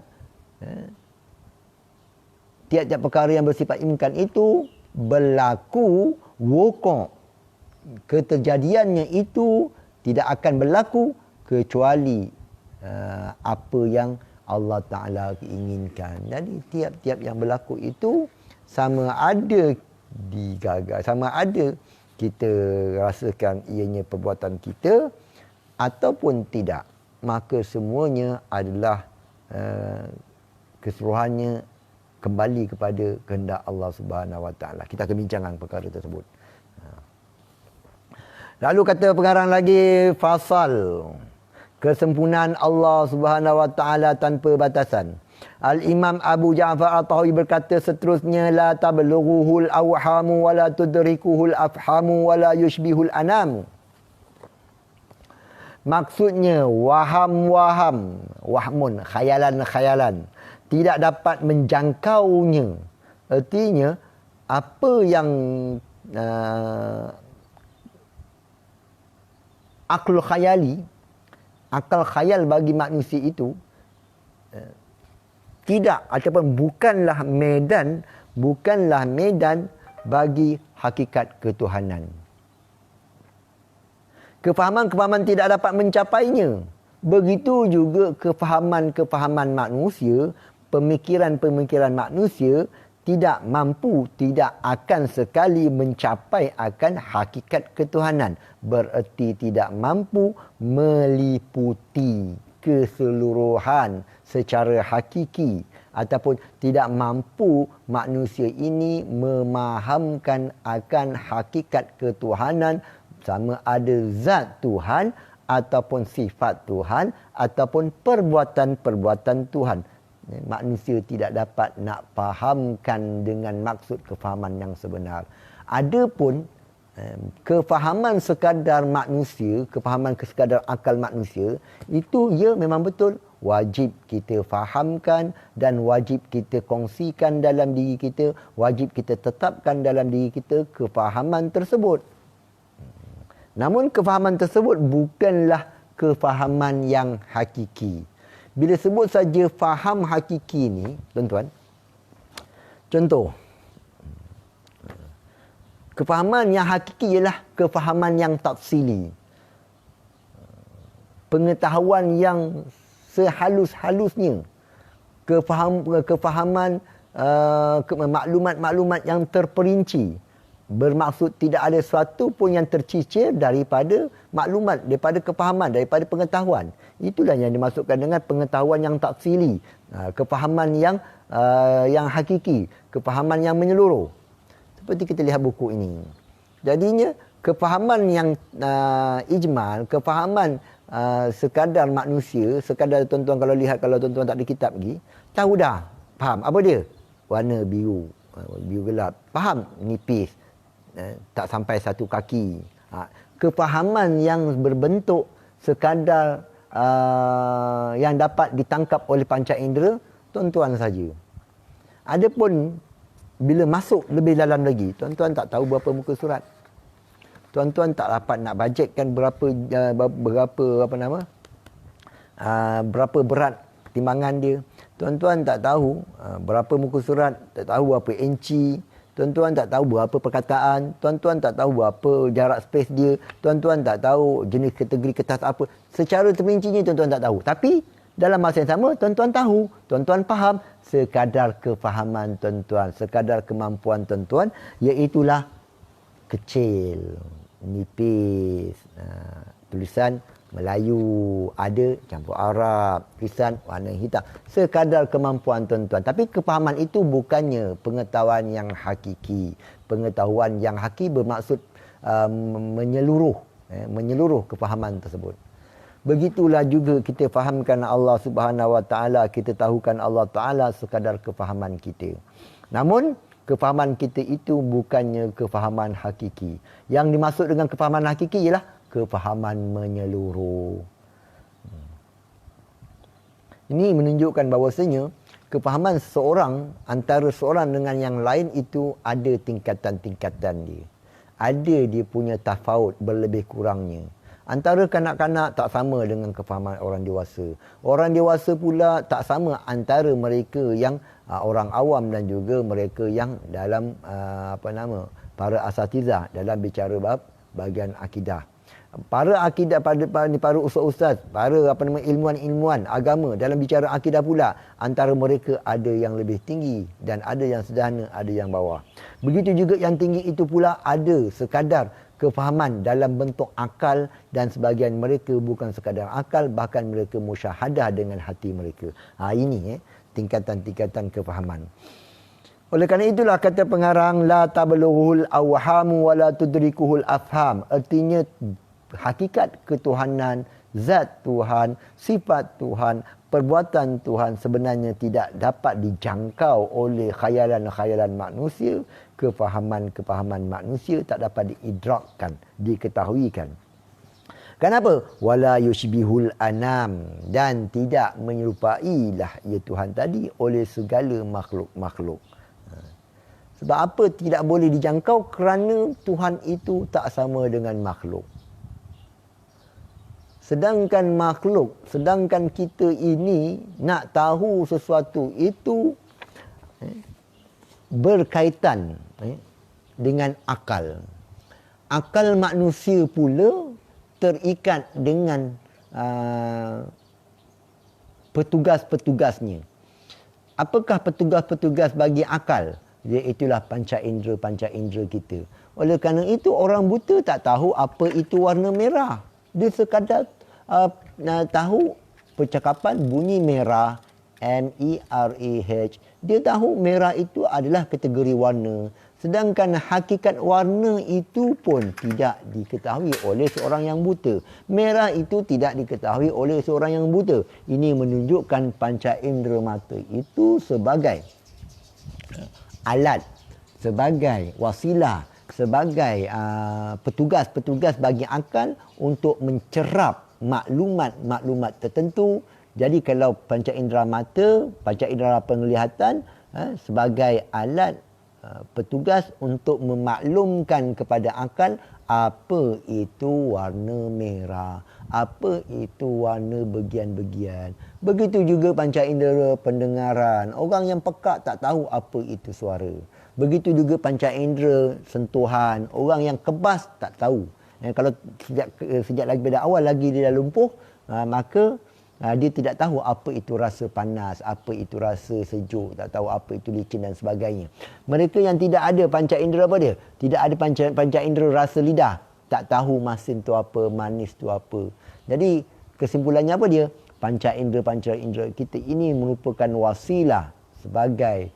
Speaker 1: tiap-tiap perkara yang bersifat imkan itu berlaku wuku'. Keterjadiannya itu tidak akan berlaku kecuali apa yang Allah Ta'ala inginkan. Jadi tiap-tiap yang berlaku itu sama ada digagal, sama ada kita rasakan ianya perbuatan kita ataupun tidak, maka semuanya adalah keseluruhannya kembali kepada kehendak Allah Subhanahu Wa Ta'ala. Kita akan bincangkan perkara tersebut. Lalu kata pengarang lagi, fasal, kesempurnaan Allah Subhanahu Wa Ta'ala tanpa batasan. Al-Imam Abu Ja'far At-Tahawi berkata seterusnya, la tablughuhul awhamu wa la tudrikuhul afhamu wa la yushbihul anamu. Maksudnya wahmun, khayalan-khayalan, tidak dapat menjangkaunya. Artinya apa yang akal khayal bagi manusia itu tidak ataupun bukanlah medan bagi hakikat ketuhanan. Kefahaman-kefahaman tidak dapat mencapainya. Begitu juga kefahaman-kefahaman manusia, pemikiran-pemikiran manusia tidak mampu, tidak akan sekali mencapai akan hakikat ketuhanan. Bererti tidak mampu meliputi keseluruhan secara hakiki, ataupun tidak mampu manusia ini memahamkan akan hakikat ketuhanan, sama ada zat Tuhan ataupun sifat Tuhan ataupun perbuatan-perbuatan Tuhan. Manusia tidak dapat nak fahamkan dengan maksud kefahaman yang sebenar. Adapun kefahaman sekadar manusia, kefahaman sekadar akal manusia, itu ya memang betul wajib kita fahamkan dan wajib kita kongsikan dalam diri kita, wajib kita tetapkan dalam diri kita kefahaman tersebut. Namun kefahaman tersebut bukanlah kefahaman yang hakiki. Bila sebut saja faham hakiki ni, tuan-tuan, contoh, kefahaman yang hakiki ialah kefahaman yang tafsili. Pengetahuan yang sehalus-halusnya. Kefahaman maklumat-maklumat yang terperinci. Bermaksud tidak ada sesuatu pun yang tercicir daripada maklumat, daripada kefahaman, daripada pengetahuan. Itulah yang dimaksudkan dengan pengetahuan yang tafsili, kefahaman yang hakiki, kefahaman yang menyeluruh. Seperti kita lihat buku ini. Jadinya kefahaman yang ijmal, kefahaman sekadar manusia, sekadar tuan-tuan kalau lihat, kalau tuan-tuan tak ada kitab lagi, tahu dah, faham apa dia? Warna biru, biru gelap. Faham? Nipis. Tak sampai satu kaki. Kefahaman yang berbentuk sekadar yang dapat ditangkap oleh panca indera, tuan-tuan saja. Adapun bila masuk lebih dalam lagi, tuan-tuan tak tahu berapa muka surat. Tuan-tuan tak dapat nak bajetkan berapa berat timbangan dia. Tuan-tuan tak tahu berapa muka surat, tak tahu berapa inci. Tuan-tuan tak tahu berapa perkataan, tuan-tuan tak tahu berapa jarak space dia, tuan-tuan tak tahu jenis kategori kertas apa. Secara terperincinya tuan-tuan tak tahu. Tapi dalam masa yang sama tuan-tuan tahu, tuan-tuan faham sekadar kefahaman tuan-tuan, sekadar kemampuan tuan-tuan, iaitulah kecil, nipis. Tulisan Melayu, ada campur Arab, tulisan warna hitam. Sekadar kemampuan tuan-tuan. Tapi kefahaman itu bukannya pengetahuan yang hakiki. Pengetahuan yang hakiki bermaksud menyeluruh kefahaman tersebut. Begitulah juga kita fahamkan Allah Subhanahu Wa Taala, kita tahukan Allah Taala sekadar kefahaman kita. Namun kefahaman kita itu bukannya kefahaman hakiki. Yang dimaksud dengan kefahaman hakiki ialah kefahaman menyeluruh. Ini menunjukkan bahawasanya kefahaman seseorang antara seorang dengan yang lain itu ada tingkatan-tingkatan dia. Ada dia punya tafaut berlebih kurangnya. Antara kanak-kanak tak sama dengan kefahaman orang dewasa. Orang dewasa pula tak sama antara mereka yang orang awam dan juga mereka yang dalam para asatizah dalam bicara bab bahagian akidah. Para akidah, para ustaz-ustaz, para ilmuwan-ilmuwan agama dalam bicara akidah pula, antara mereka ada yang lebih tinggi dan ada yang sederhana, ada yang bawah. Begitu juga yang tinggi itu pula ada sekadar kefahaman dalam bentuk akal, dan sebahagian mereka bukan sekadar akal, bahkan mereka musyahadah dengan hati mereka. Ini tingkatan-tingkatan kefahaman. Oleh kerana itulah kata pengarang, la tablughuhul awhamu wa la tudrikuhul afham. Artinya hakikat ketuhanan, zat Tuhan, sifat Tuhan, perbuatan Tuhan sebenarnya tidak dapat dijangkau oleh khayalan-khayalan manusia. Kefahaman-kefahaman manusia tak dapat diidrakkan, diketahuikan. Kenapa? Wala yushbihul anam, dan tidak menyerupailah ia Tuhan tadi oleh segala makhluk-makhluk. Sebab apa tidak boleh dijangkau? Kerana Tuhan itu tak sama dengan makhluk. Sedangkan makhluk, sedangkan kita ini nak tahu sesuatu itu berkaitan dengan akal. Akal manusia pula terikat dengan petugas-petugasnya. Apakah petugas-petugas bagi akal? Iaitulah panca indera kita. Oleh kerana itu orang buta tak tahu apa itu warna merah. Dia sekadar tahu percakapan bunyi merah, M-E-R-A-H. Dia tahu merah itu adalah kategori warna. Sedangkan hakikat warna itu pun tidak diketahui oleh seorang yang buta. Merah itu tidak diketahui oleh seorang yang buta. Ini menunjukkan panca indera mata itu sebagai alat, sebagai wasilah, sebagai petugas-petugas bagi akal untuk mencerap maklumat-maklumat tertentu. Jadi kalau panca indera mata, panca indera penglihatan sebagai alat petugas untuk memaklumkan kepada akal apa itu warna merah, apa itu warna bagian-bagian. Begitu juga panca indera pendengaran. Orang yang pekak tak tahu apa itu suara. Begitu juga panca indera sentuhan. Orang yang kebas tak tahu. Kalau sejak lagi pada awal lagi dia dah lumpuh, maka dia tidak tahu apa itu rasa panas, apa itu rasa sejuk, tak tahu apa itu licin dan sebagainya. Mereka yang tidak ada panca indera apa dia? Tidak ada panca indera rasa lidah, tak tahu masin tu apa, manis tu apa. Jadi kesimpulannya apa dia? Panca indera kita ini merupakan wasilah sebagai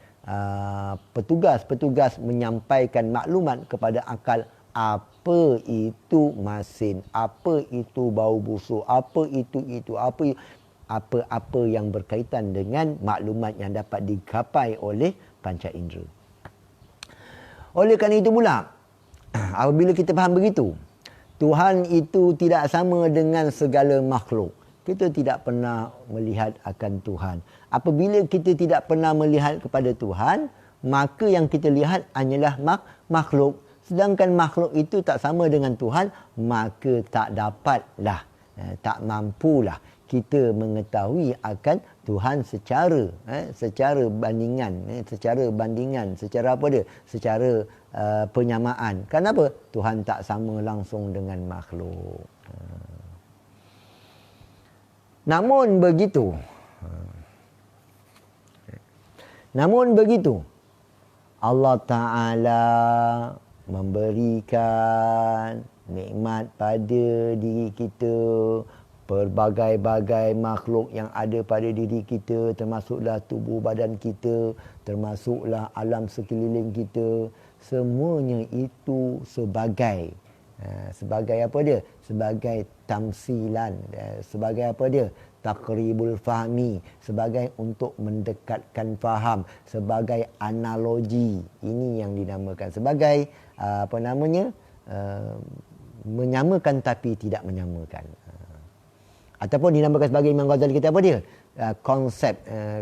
Speaker 1: petugas-petugas menyampaikan maklumat kepada akal apa itu masin, apa itu bau busuk, apa itu, apa yang berkaitan dengan maklumat yang dapat digapai oleh panca indera. Oleh kerana itu pula, apabila kita faham begitu, Tuhan itu tidak sama dengan segala makhluk. Kita tidak pernah melihat akan Tuhan. Apabila kita tidak pernah melihat kepada Tuhan, maka yang kita lihat hanyalah makhluk. Sedangkan makhluk itu tak sama dengan Tuhan, maka tak dapatlah, tak mampulah kita mengetahui akan Tuhan secara bandingan, secara apa dia? Secara penyamaan. Kenapa? Tuhan tak sama langsung dengan makhluk. Namun begitu, Allah Ta'ala memberikan nikmat pada diri kita, pelbagai-bagai makhluk yang ada pada diri kita, termasuklah tubuh badan kita, termasuklah alam sekeliling kita. Semuanya itu sebagai apa dia? Sebagai tamsilan, sebagai apa dia? Taqribul fahmi, sebagai untuk mendekatkan faham, sebagai analogi. Ini yang dinamakan sebagai menyamakan tapi tidak menyamakan. Ataupun dinamakan sebagai Imam Ghazali kata apa dia? Konsep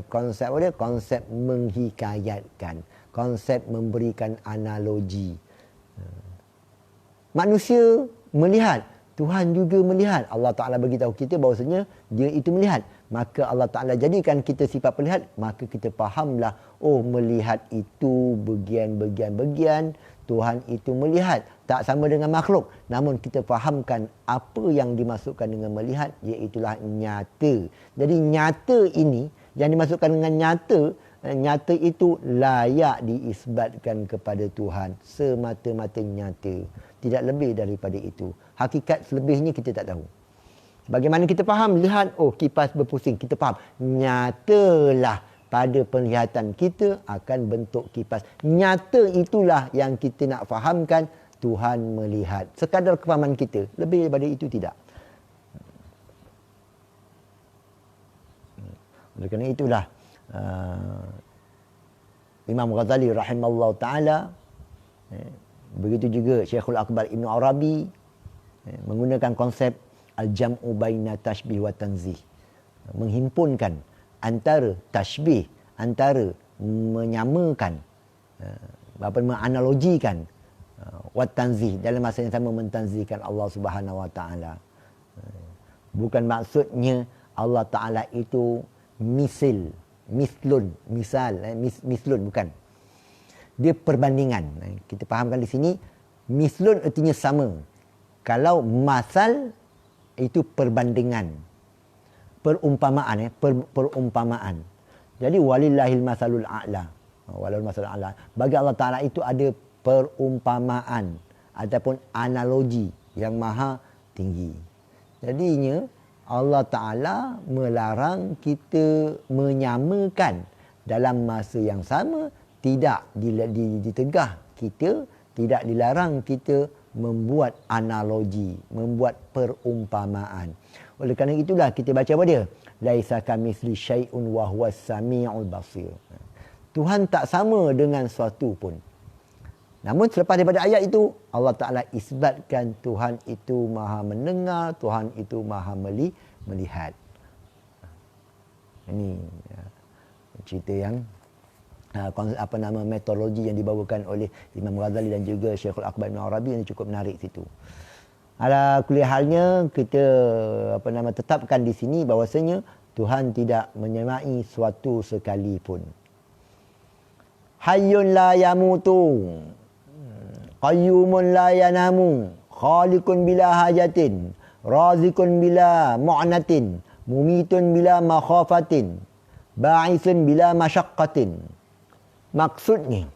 Speaker 1: apa dia? Konsep menghikayatkan, konsep memberikan analogi. Manusia melihat, Tuhan juga melihat. Allah Ta'ala beritahu kita bahawasanya dia itu melihat. Maka Allah Ta'ala jadikan kita sifat melihat, maka kita fahamlah, oh melihat itu bagian-bagian. Tuhan itu melihat, tak sama dengan makhluk. Namun kita fahamkan apa yang dimasukkan dengan melihat, iaitulah nyata. Jadi nyata ini, yang dimasukkan dengan nyata itu layak diisbatkan kepada Tuhan. Semata-mata nyata. Tidak lebih daripada itu. Hakikat selebihnya kita tak tahu. Bagaimana kita faham? Lihat, oh kipas berpusing. Kita faham. Nyatalah pada penglihatan kita akan bentuk kipas. Nyata itulah yang kita nak fahamkan Tuhan melihat. Sekadar kefahaman kita. Lebih daripada itu tidak. Oleh kerana itulah Imam Ghazali rahimahullah ta'ala, begitu juga Syekhul Akbar Ibn Arabi menggunakan konsep al-jam'u baina tashbih wa tanzih, menghimpunkan antara tashbih, antara menyamakan, menganalogikan, wa tanzih, dalam masa yang sama mentanzihkan Allah Subhanahu wa taala. Bukan maksudnya Allah Taala itu mislun, bukan. Dia perbandingan. Kita fahamkan di sini, mislun artinya sama. Kalau masal itu perbandingan. Perumpamaan. Jadi walillahil masalul a'la. Walillahil masalul a'la. Bagi Allah Ta'ala itu ada perumpamaan ataupun analogi yang maha tinggi. Jadinya Allah Ta'ala melarang kita menyamakan dalam masa yang sama, tidak ditegah kita, tidak dilarang kita membuat analogi, membuat perumpamaan. Oleh kerana itulah kita baca apa dia? Laisa kamitsli syai'un wa huwas samiul basir. Tuhan tak sama dengan sesuatu pun. Namun selepas daripada ayat itu, Allah Ta'ala isbatkan Tuhan itu maha mendengar, Tuhan itu maha melihat. Ini cerita yang metodologi yang dibawakan oleh Imam Ghazali dan juga Syekhul Akbar Ibn Arabi, yang cukup menarik situ. Ala kulli halnya kita tetapkan di sini bahawasanya Tuhan tidak menyamai suatu sekalipun. Hayyun la yamutu, qayyumun la yanamu, khaliqun bila hajatin, razikun bila mu'natin, mumitun bila makhafatin, ba'isun bila masyaqqatin. Maksudnya,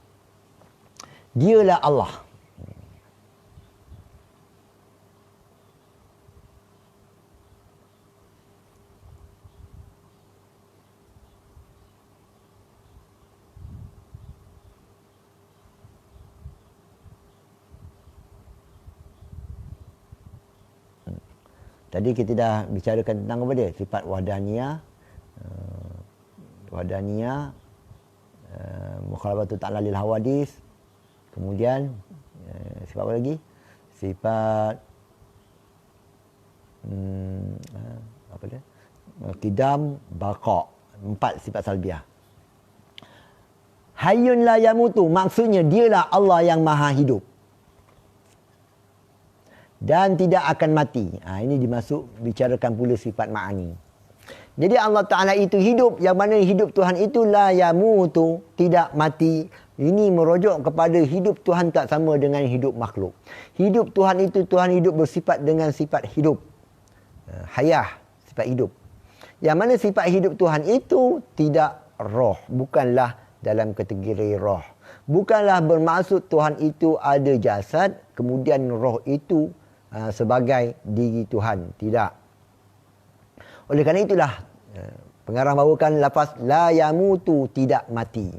Speaker 1: dialah Allah. Tadi kita dah bicarakan tentang apa dia? Sifat wahdaniyah, mukhalafatu ta'ala lil hawadis. Kemudian sifat apa lagi? Sifat apa dia? Qidam, baqa. 4 sifat salbiah. Hayyun la yamutu, maksudnya dialah Allah yang maha hidup dan tidak akan mati. Ini dimasuk bicarakan pula sifat ma'ani. Jadi Allah Ta'ala itu hidup, yang mana hidup Tuhan itu la yamutu, tidak mati. Ini merujuk kepada hidup Tuhan tak sama dengan hidup makhluk. Hidup Tuhan itu, Tuhan hidup bersifat dengan sifat hidup. Hayah, sifat hidup. Yang mana sifat hidup Tuhan itu tidak roh, bukanlah dalam kategori roh. Bukanlah bermaksud Tuhan itu ada jasad, kemudian roh itu sebagai diri Tuhan. Tidak. Oleh kerana itulah pengarang bawakan lafaz la yamutu, tidak mati.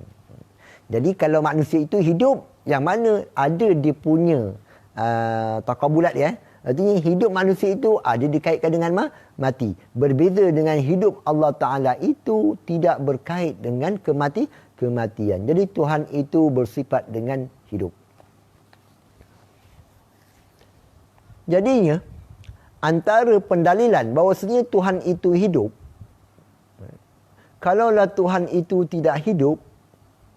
Speaker 1: Jadi kalau manusia itu hidup, yang mana ada dia punya taqabulat dia. Artinya hidup manusia itu ada dikaitkan dengan mati. Berbeza dengan hidup Allah Ta'ala itu tidak berkait dengan kematian. Jadi Tuhan itu bersifat dengan hidup. Jadinya, antara pendalilan bahawasanya Tuhan itu hidup, kalaulah Tuhan itu tidak hidup,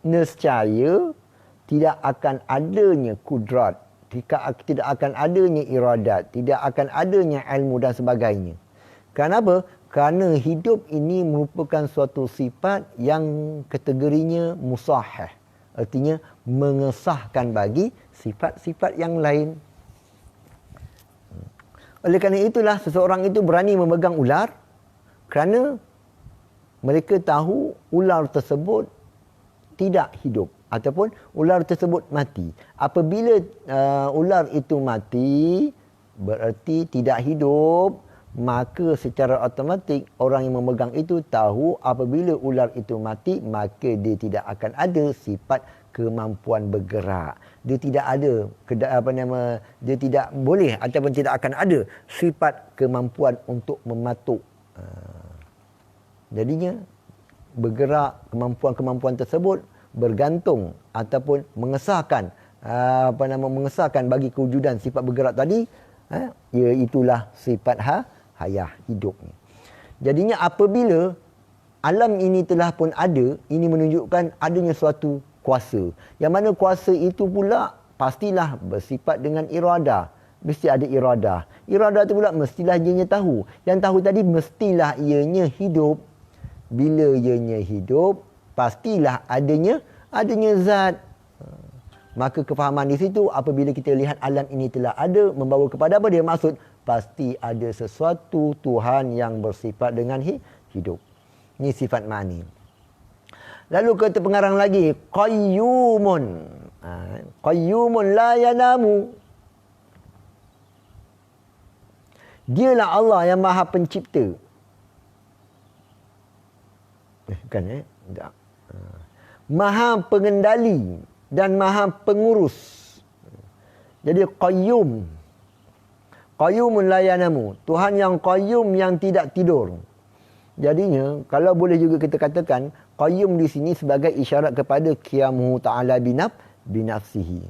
Speaker 1: nescaya tidak akan adanya kudrat, tidak akan adanya iradat, tidak akan adanya ilmu dan sebagainya. Kenapa? Kerana hidup ini merupakan suatu sifat yang kategorinya musahih. Artinya mengesahkan bagi sifat-sifat yang lain. Oleh kerana itulah seseorang itu berani memegang ular, kerana mereka tahu ular tersebut tidak hidup ataupun ular tersebut mati. Apabila ular itu mati, berarti tidak hidup, maka secara automatik orang yang memegang itu tahu apabila ular itu mati, maka dia tidak akan ada sifat kemampuan bergerak. Dia tidak ada dia tidak boleh ataupun tidak akan ada sifat kemampuan untuk mematuk. Jadinya bergerak, kemampuan-kemampuan tersebut bergantung ataupun mengesahkan mengesahkan bagi kewujudan sifat bergerak tadi, iaitulah sifat hayah hidup. Jadinya apabila alam ini telah pun ada, ini menunjukkan adanya suatu kuasa. Yang mana kuasa itu pula pastilah bersifat dengan iradah. Mesti ada iradah. Iradah itu pula mestilah ianya tahu. Yang tahu tadi mestilah ianya hidup. Bila ianya hidup, pastilah adanya zat. Maka kefahaman di situ, apabila kita lihat alam ini telah ada, membawa kepada apa dia maksud? Pasti ada sesuatu Tuhan yang bersifat dengan hidup. Ini sifat ma'ani. Lalu kata pengarang lagi, qayyumun. Qayyumun la yanamu. Dialah Allah yang Maha Pencipta. Bukan tak. Maha Pengendali dan Maha Pengurus. Jadi qayyum. Qayyumun la yanamu. Tuhan yang qayyum, yang tidak tidur. Jadinya, kalau boleh juga kita katakan, qayyum di sini sebagai isyarat kepada qiyamuhu ta'ala binafsihi.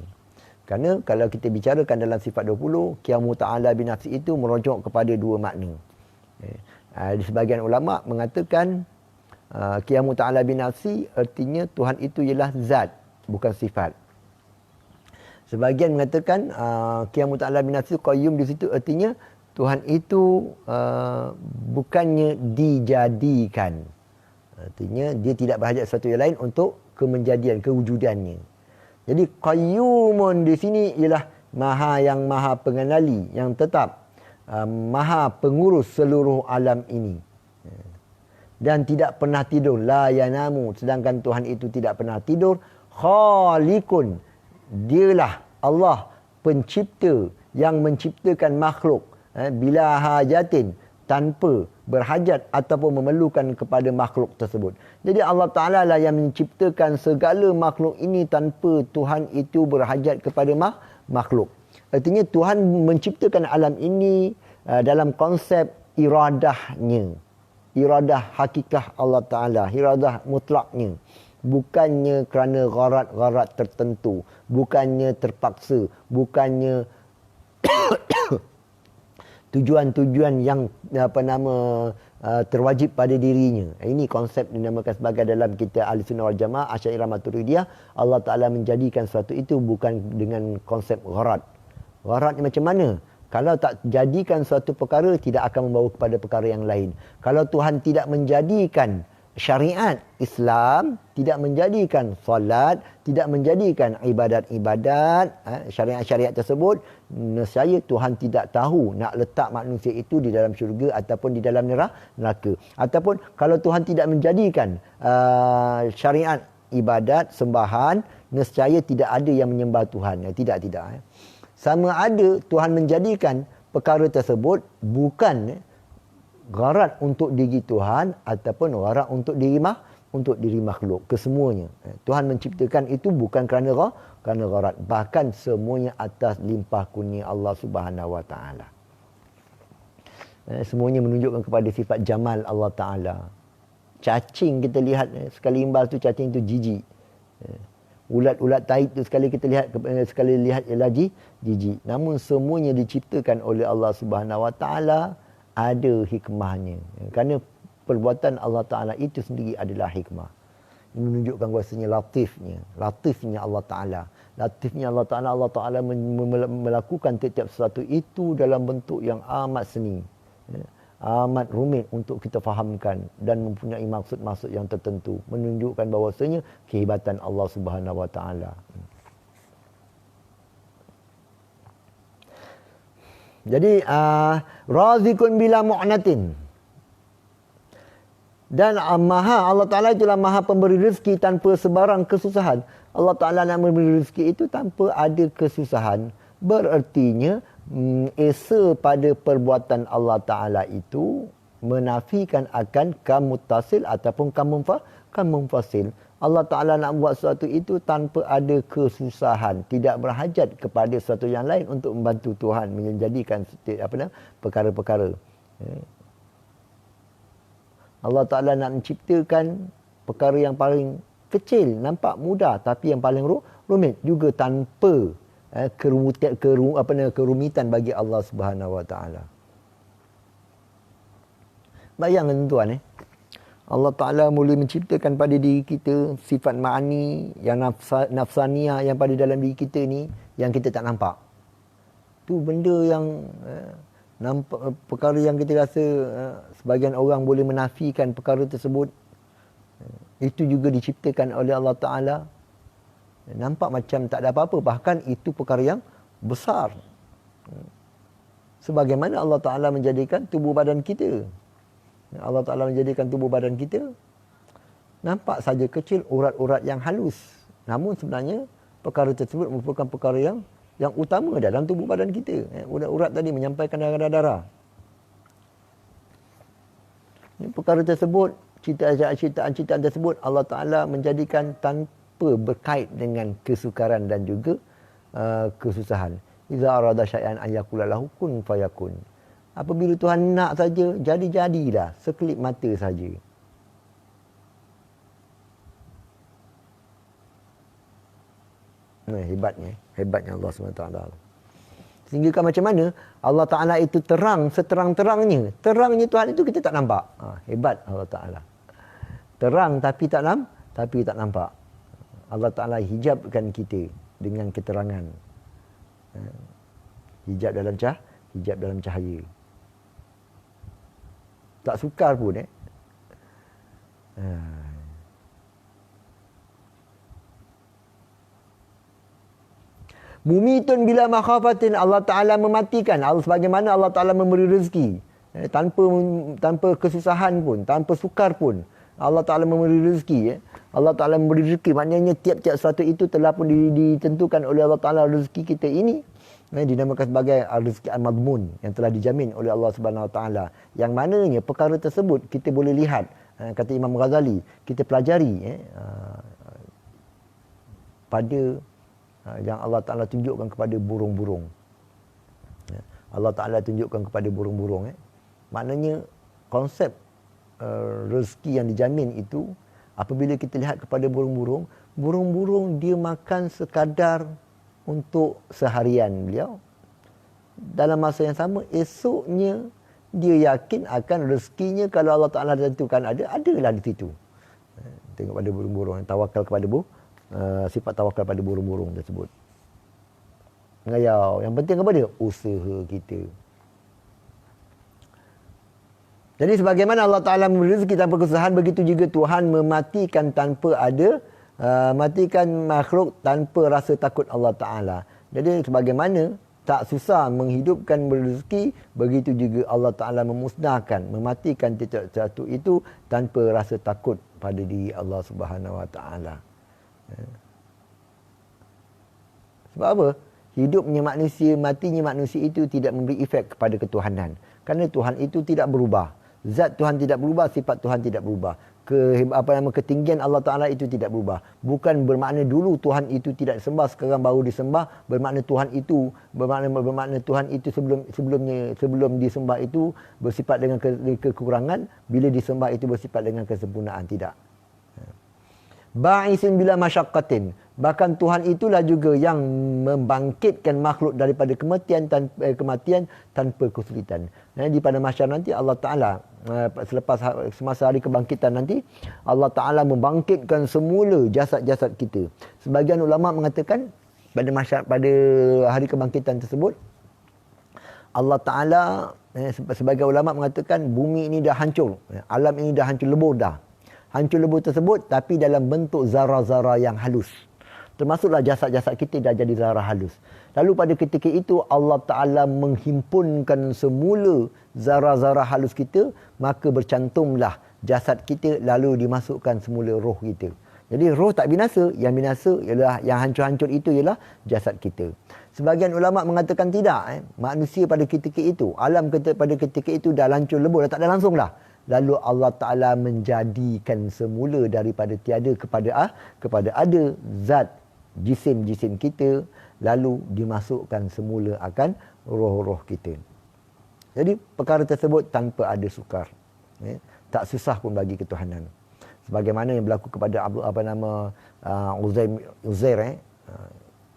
Speaker 1: Kerana kalau kita bicarakan dalam sifat 20, qiyamuhu ta'ala binafsihi itu merujuk kepada dua makna. Di sebahagian ulama' mengatakan, qiyamuhu ta'ala binafsihi artinya Tuhan itu ialah zat, bukan sifat. Sebahagian mengatakan, qiyamuhu ta'ala binafsihi, qayyum di situ artinya, Tuhan itu bukannya dijadikan. Artinya dia tidak berhajat sesuatu yang lain untuk kemenjadian, kewujudannya. Jadi qayyumun di sini ialah maha pengendali, yang tetap, maha pengurus seluruh alam ini. Dan tidak pernah tidur, la yanamu, sedangkan Tuhan itu tidak pernah tidur. Khaliqun, dialah Allah pencipta yang menciptakan makhluk bila hajatin, tanpa berhajat ataupun memerlukan kepada makhluk tersebut. Jadi Allah Ta'ala lah yang menciptakan segala makhluk ini tanpa Tuhan itu berhajat kepada makhluk. Artinya Tuhan menciptakan alam ini dalam konsep iradahnya. Iradah hakikah Allah Ta'ala, iradah mutlaknya. Bukannya kerana gharat-gharat tertentu, bukannya terpaksa, bukannya tujuan-tujuan yang terwajib pada dirinya. Ini konsep dinamakan sebagai dalam kita Ahlussunnah wal Jamaah, Asy'ariyah Maturidiyah, Allah Taala menjadikan sesuatu itu bukan dengan konsep gharat. Gharat ni macam mana? Kalau tak jadikan suatu perkara, tidak akan membawa kepada perkara yang lain. Kalau Tuhan tidak menjadikan syariat Islam, tidak menjadikan solat, tidak menjadikan ibadat-ibadat, syariat-syariat tersebut, nescaya Tuhan tidak tahu nak letak manusia itu di dalam syurga ataupun di dalam neraka. Ataupun kalau Tuhan tidak menjadikan syariat ibadat, sembahan, nescaya tidak ada yang menyembah Tuhan. Tidak. Sama ada Tuhan menjadikan perkara tersebut bukan gharat untuk diri Tuhan ataupun gharat untuk diri makhluk, kesemuanya. Tuhan menciptakan itu bukan kerana gharat, bahkan semuanya atas limpah kurnia Allah Subhanahu Wa Taala. Semuanya menunjukkan kepada sifat jamal Allah Taala. Cacing kita lihat sekali imbas tu, cacing tu jijik. Ulat-ulat taib tu sekali lihat ialah jijik. Namun semuanya diciptakan oleh Allah Subhanahu Wa Taala, ada hikmahnya. Kerana perbuatan Allah Ta'ala itu sendiri adalah hikmah. Ini menunjukkan bahasanya latifnya Allah Ta'ala. Latifnya Allah Ta'ala, Allah Ta'ala melakukan tiap-tiap sesuatu itu dalam bentuk yang amat seni. Amat rumit untuk kita fahamkan dan mempunyai maksud-maksud yang tertentu. Menunjukkan bahawasanya kehebatan Allah Subhanahu Wa Ta'ala. Jadi razikun bila mu'natin. Dan Allah Ta'ala itulah maha pemberi rezeki tanpa sebarang kesusahan. Allah Ta'ala nak memberi rezeki itu tanpa ada kesusahan. Berertinya esa pada perbuatan Allah Ta'ala itu menafikan akan kamuttasil ataupun kamunfasil. Allah Ta'ala nak buat sesuatu itu tanpa ada kesusahan. Tidak berhajat kepada sesuatu yang lain untuk membantu Tuhan menjadikan perkara-perkara. Allah Ta'ala nak menciptakan perkara yang paling kecil, nampak mudah, tapi yang paling rumit juga tanpa kerumitan bagi Allah Subhanahu Wa Ta'ala. Bayangkan tuan, Allah Ta'ala mula menciptakan pada diri kita sifat ma'ani, yang nafsaniyah yang pada dalam diri kita ni, yang kita tak nampak. Tu benda yang nampak, perkara yang kita rasa sebagian orang boleh menafikan perkara tersebut. Itu juga diciptakan oleh Allah Ta'ala. Nampak macam tak ada apa-apa, bahkan itu perkara yang besar. Sebagaimana Allah Ta'ala menjadikan tubuh badan kita. Allah Ta'ala menjadikan tubuh badan kita nampak saja kecil urat-urat yang halus. Namun sebenarnya perkara tersebut merupakan perkara yang utama dalam tubuh badan kita. Urat-urat tadi menyampaikan darah-darah. Perkara tersebut, citaan tersebut Allah Ta'ala menjadikan tanpa berkait dengan kesukaran dan juga kesusahan. Iza arada syai'an an yaqula lahu kun fayakun. Apabila Tuhan nak saja, jadi-jadilah. Sekelip mata saja. Hebatnya Allah SWT. Sehingga kan macam mana Allah Ta'ala itu terang seterang-terangnya. Terangnya Tuhan itu kita tak nampak. Hebat Allah Ta'ala. Terang tapi tak nampak. Allah Ta'ala hijabkan kita dengan keterangan. Hijab dalam cahaya. Tak sukar pun. Mumitun bila makhafatin, Allah Ta'ala mematikan. Sebagaimana Allah Ta'ala memberi rezeki. Tanpa kesusahan pun, tanpa sukar pun. Allah Ta'ala memberi rezeki. Allah Ta'ala memberi rezeki. Maknanya tiap-tiap sesuatu itu telah pun ditentukan oleh Allah Ta'ala. Rezeki kita ini dinamakan sebagai rezeki al-madmun, yang telah dijamin oleh Allah Subhanahu Wa Ta'ala. Yang mananya perkara tersebut kita boleh lihat. Kata Imam Ghazali, kita pelajari pada yang Allah Ta'ala tunjukkan kepada burung-burung. Allah Ta'ala tunjukkan kepada burung-burung. Maknanya konsep rezeki yang dijamin itu, apabila kita lihat kepada burung-burung, burung-burung dia makan sekadar untuk seharian beliau. Dalam masa yang sama, esoknya dia yakin akan rezekinya kalau Allah Ta'ala tentukan adalah di situ. Tengok pada burung-burung, tawakal kepada sifat tawakal pada burung-burung tersebut. Ngayau. Yang penting apa dia? Usaha kita. Jadi sebagaimana Allah Ta'ala memberi rezeki tanpa kesusahan, begitu juga Tuhan mematikan matikan makhluk tanpa rasa takut Allah Ta'ala. Jadi sebagaimana tak susah menghidupkan rezeki, begitu juga Allah Ta'ala memusnahkan, mematikan sesuatu itu tanpa rasa takut pada diri Allah Subhanahu Wa Ta'ala. Sebab apa? Hidupnya manusia, matinya manusia itu tidak memberi efek kepada ketuhanan. Kerana Tuhan itu tidak berubah. Zat Tuhan tidak berubah, sifat Tuhan tidak berubah. Ketinggian Allah Ta'ala itu tidak berubah. Bukan bermakna dulu Tuhan itu tidak sembah, sekarang baru disembah. Bermakna Tuhan itu sebelum disembah itu bersifat dengan kekurangan, bila disembah itu bersifat dengan kesempurnaan. Tidak. Ba'isin bila masyaqqatin. Bahkan Tuhan itulah juga yang membangkitkan makhluk daripada kematian tanpa kesulitan. Di pada mahsyar nanti Allah Ta'ala, semasa hari kebangkitan nanti, Allah Ta'ala membangkitkan semula jasad-jasad kita. Sebagian ulama mengatakan pada hari kebangkitan tersebut, Allah Ta'ala, sebagian ulama mengatakan bumi ini dah hancur. Alam ini dah hancur lebur dah. Hancur lebur tersebut tapi dalam bentuk zara-zara yang halus. Termasuklah jasad-jasad kita dah jadi zara halus. Lalu pada ketika itu Allah Ta'ala menghimpunkan semula zara-zara halus kita, maka bercantumlah jasad kita, lalu dimasukkan semula roh kita. Jadi roh tak binasa, yang binasa ialah, yang hancur-hancur itu ialah jasad kita. Sebagian ulama mengatakan tidak. Manusia pada ketika itu, alam kita pada ketika itu dah hancur lebur, dah tak ada langsung dah. Lalu Allah Ta'ala menjadikan semula daripada tiada kepada ada zat jisim-jisim kita, lalu dimasukkan semula akan roh-roh kita. Jadi perkara tersebut tanpa ada sukar. Tak susah pun bagi ketuhanan. Sebagaimana yang berlaku kepada Uzair,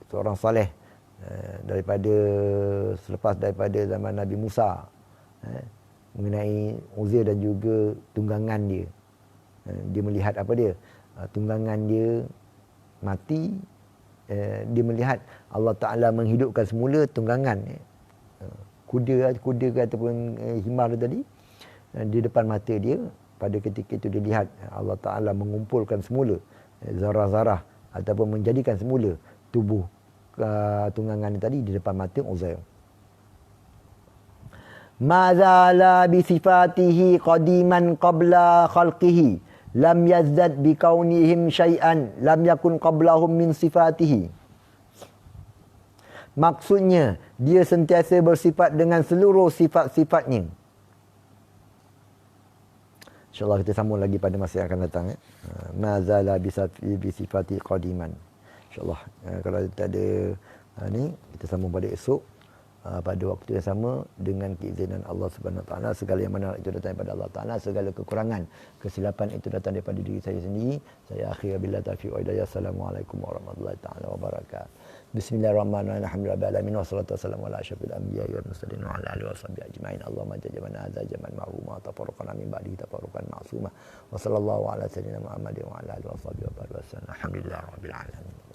Speaker 1: seorang saleh selepas daripada zaman Nabi Musa, mengenai Uzair dan juga tunggangan dia. Dia melihat apa dia? Tunggangan dia mati. Dia melihat Allah Ta'ala menghidupkan semula tunggangan. Kuda ataupun himar tadi. Di depan mata dia. Pada ketika itu dia lihat Allah Ta'ala mengumpulkan semula zarah-zarah ataupun menjadikan semula tubuh tunggangan tadi di depan mata Uzair. Mazala bi sifatihi qadiman qabla khalqihi. lam yazdad bikaunihim syai'an lam yakun qablahum min sifatihi. Maksudnya, dia sentiasa bersifat dengan seluruh sifat-sifatnya. InsyaAllah kita sambung lagi pada masa yang akan datang. Ma zala bisifati qadiman. InsyaAllah kalau kita ada ni, kita sambung pada esok. Pada waktu yang sama dengan keizinan Allah Subhanahu Wa Taala. Segala yang benar itu datang daripada Allah Taala, segala kekurangan, kesilapan itu datang daripada diri saya sendiri. Saya akhir billah taufiq wa hidayah. Assalamualaikum warahmatullahi taala wabarakatuh. Bismillahirrahmanirrahim. Alhamdulillahirabbil alamin wassalatu wassalamu ala asyrafil anbiya'i wal mursalin wa ala alihi washabbihi ajmain. Allahumma ja'alna hadza jaman ma'ruma tafarraqana min ba'dihi tafarruqan ma'suma. Wa sallallahu ala sayyidina Muhammadin wa ala alihi washabbihi wa barik. Alhamdulillahirabbil alamin.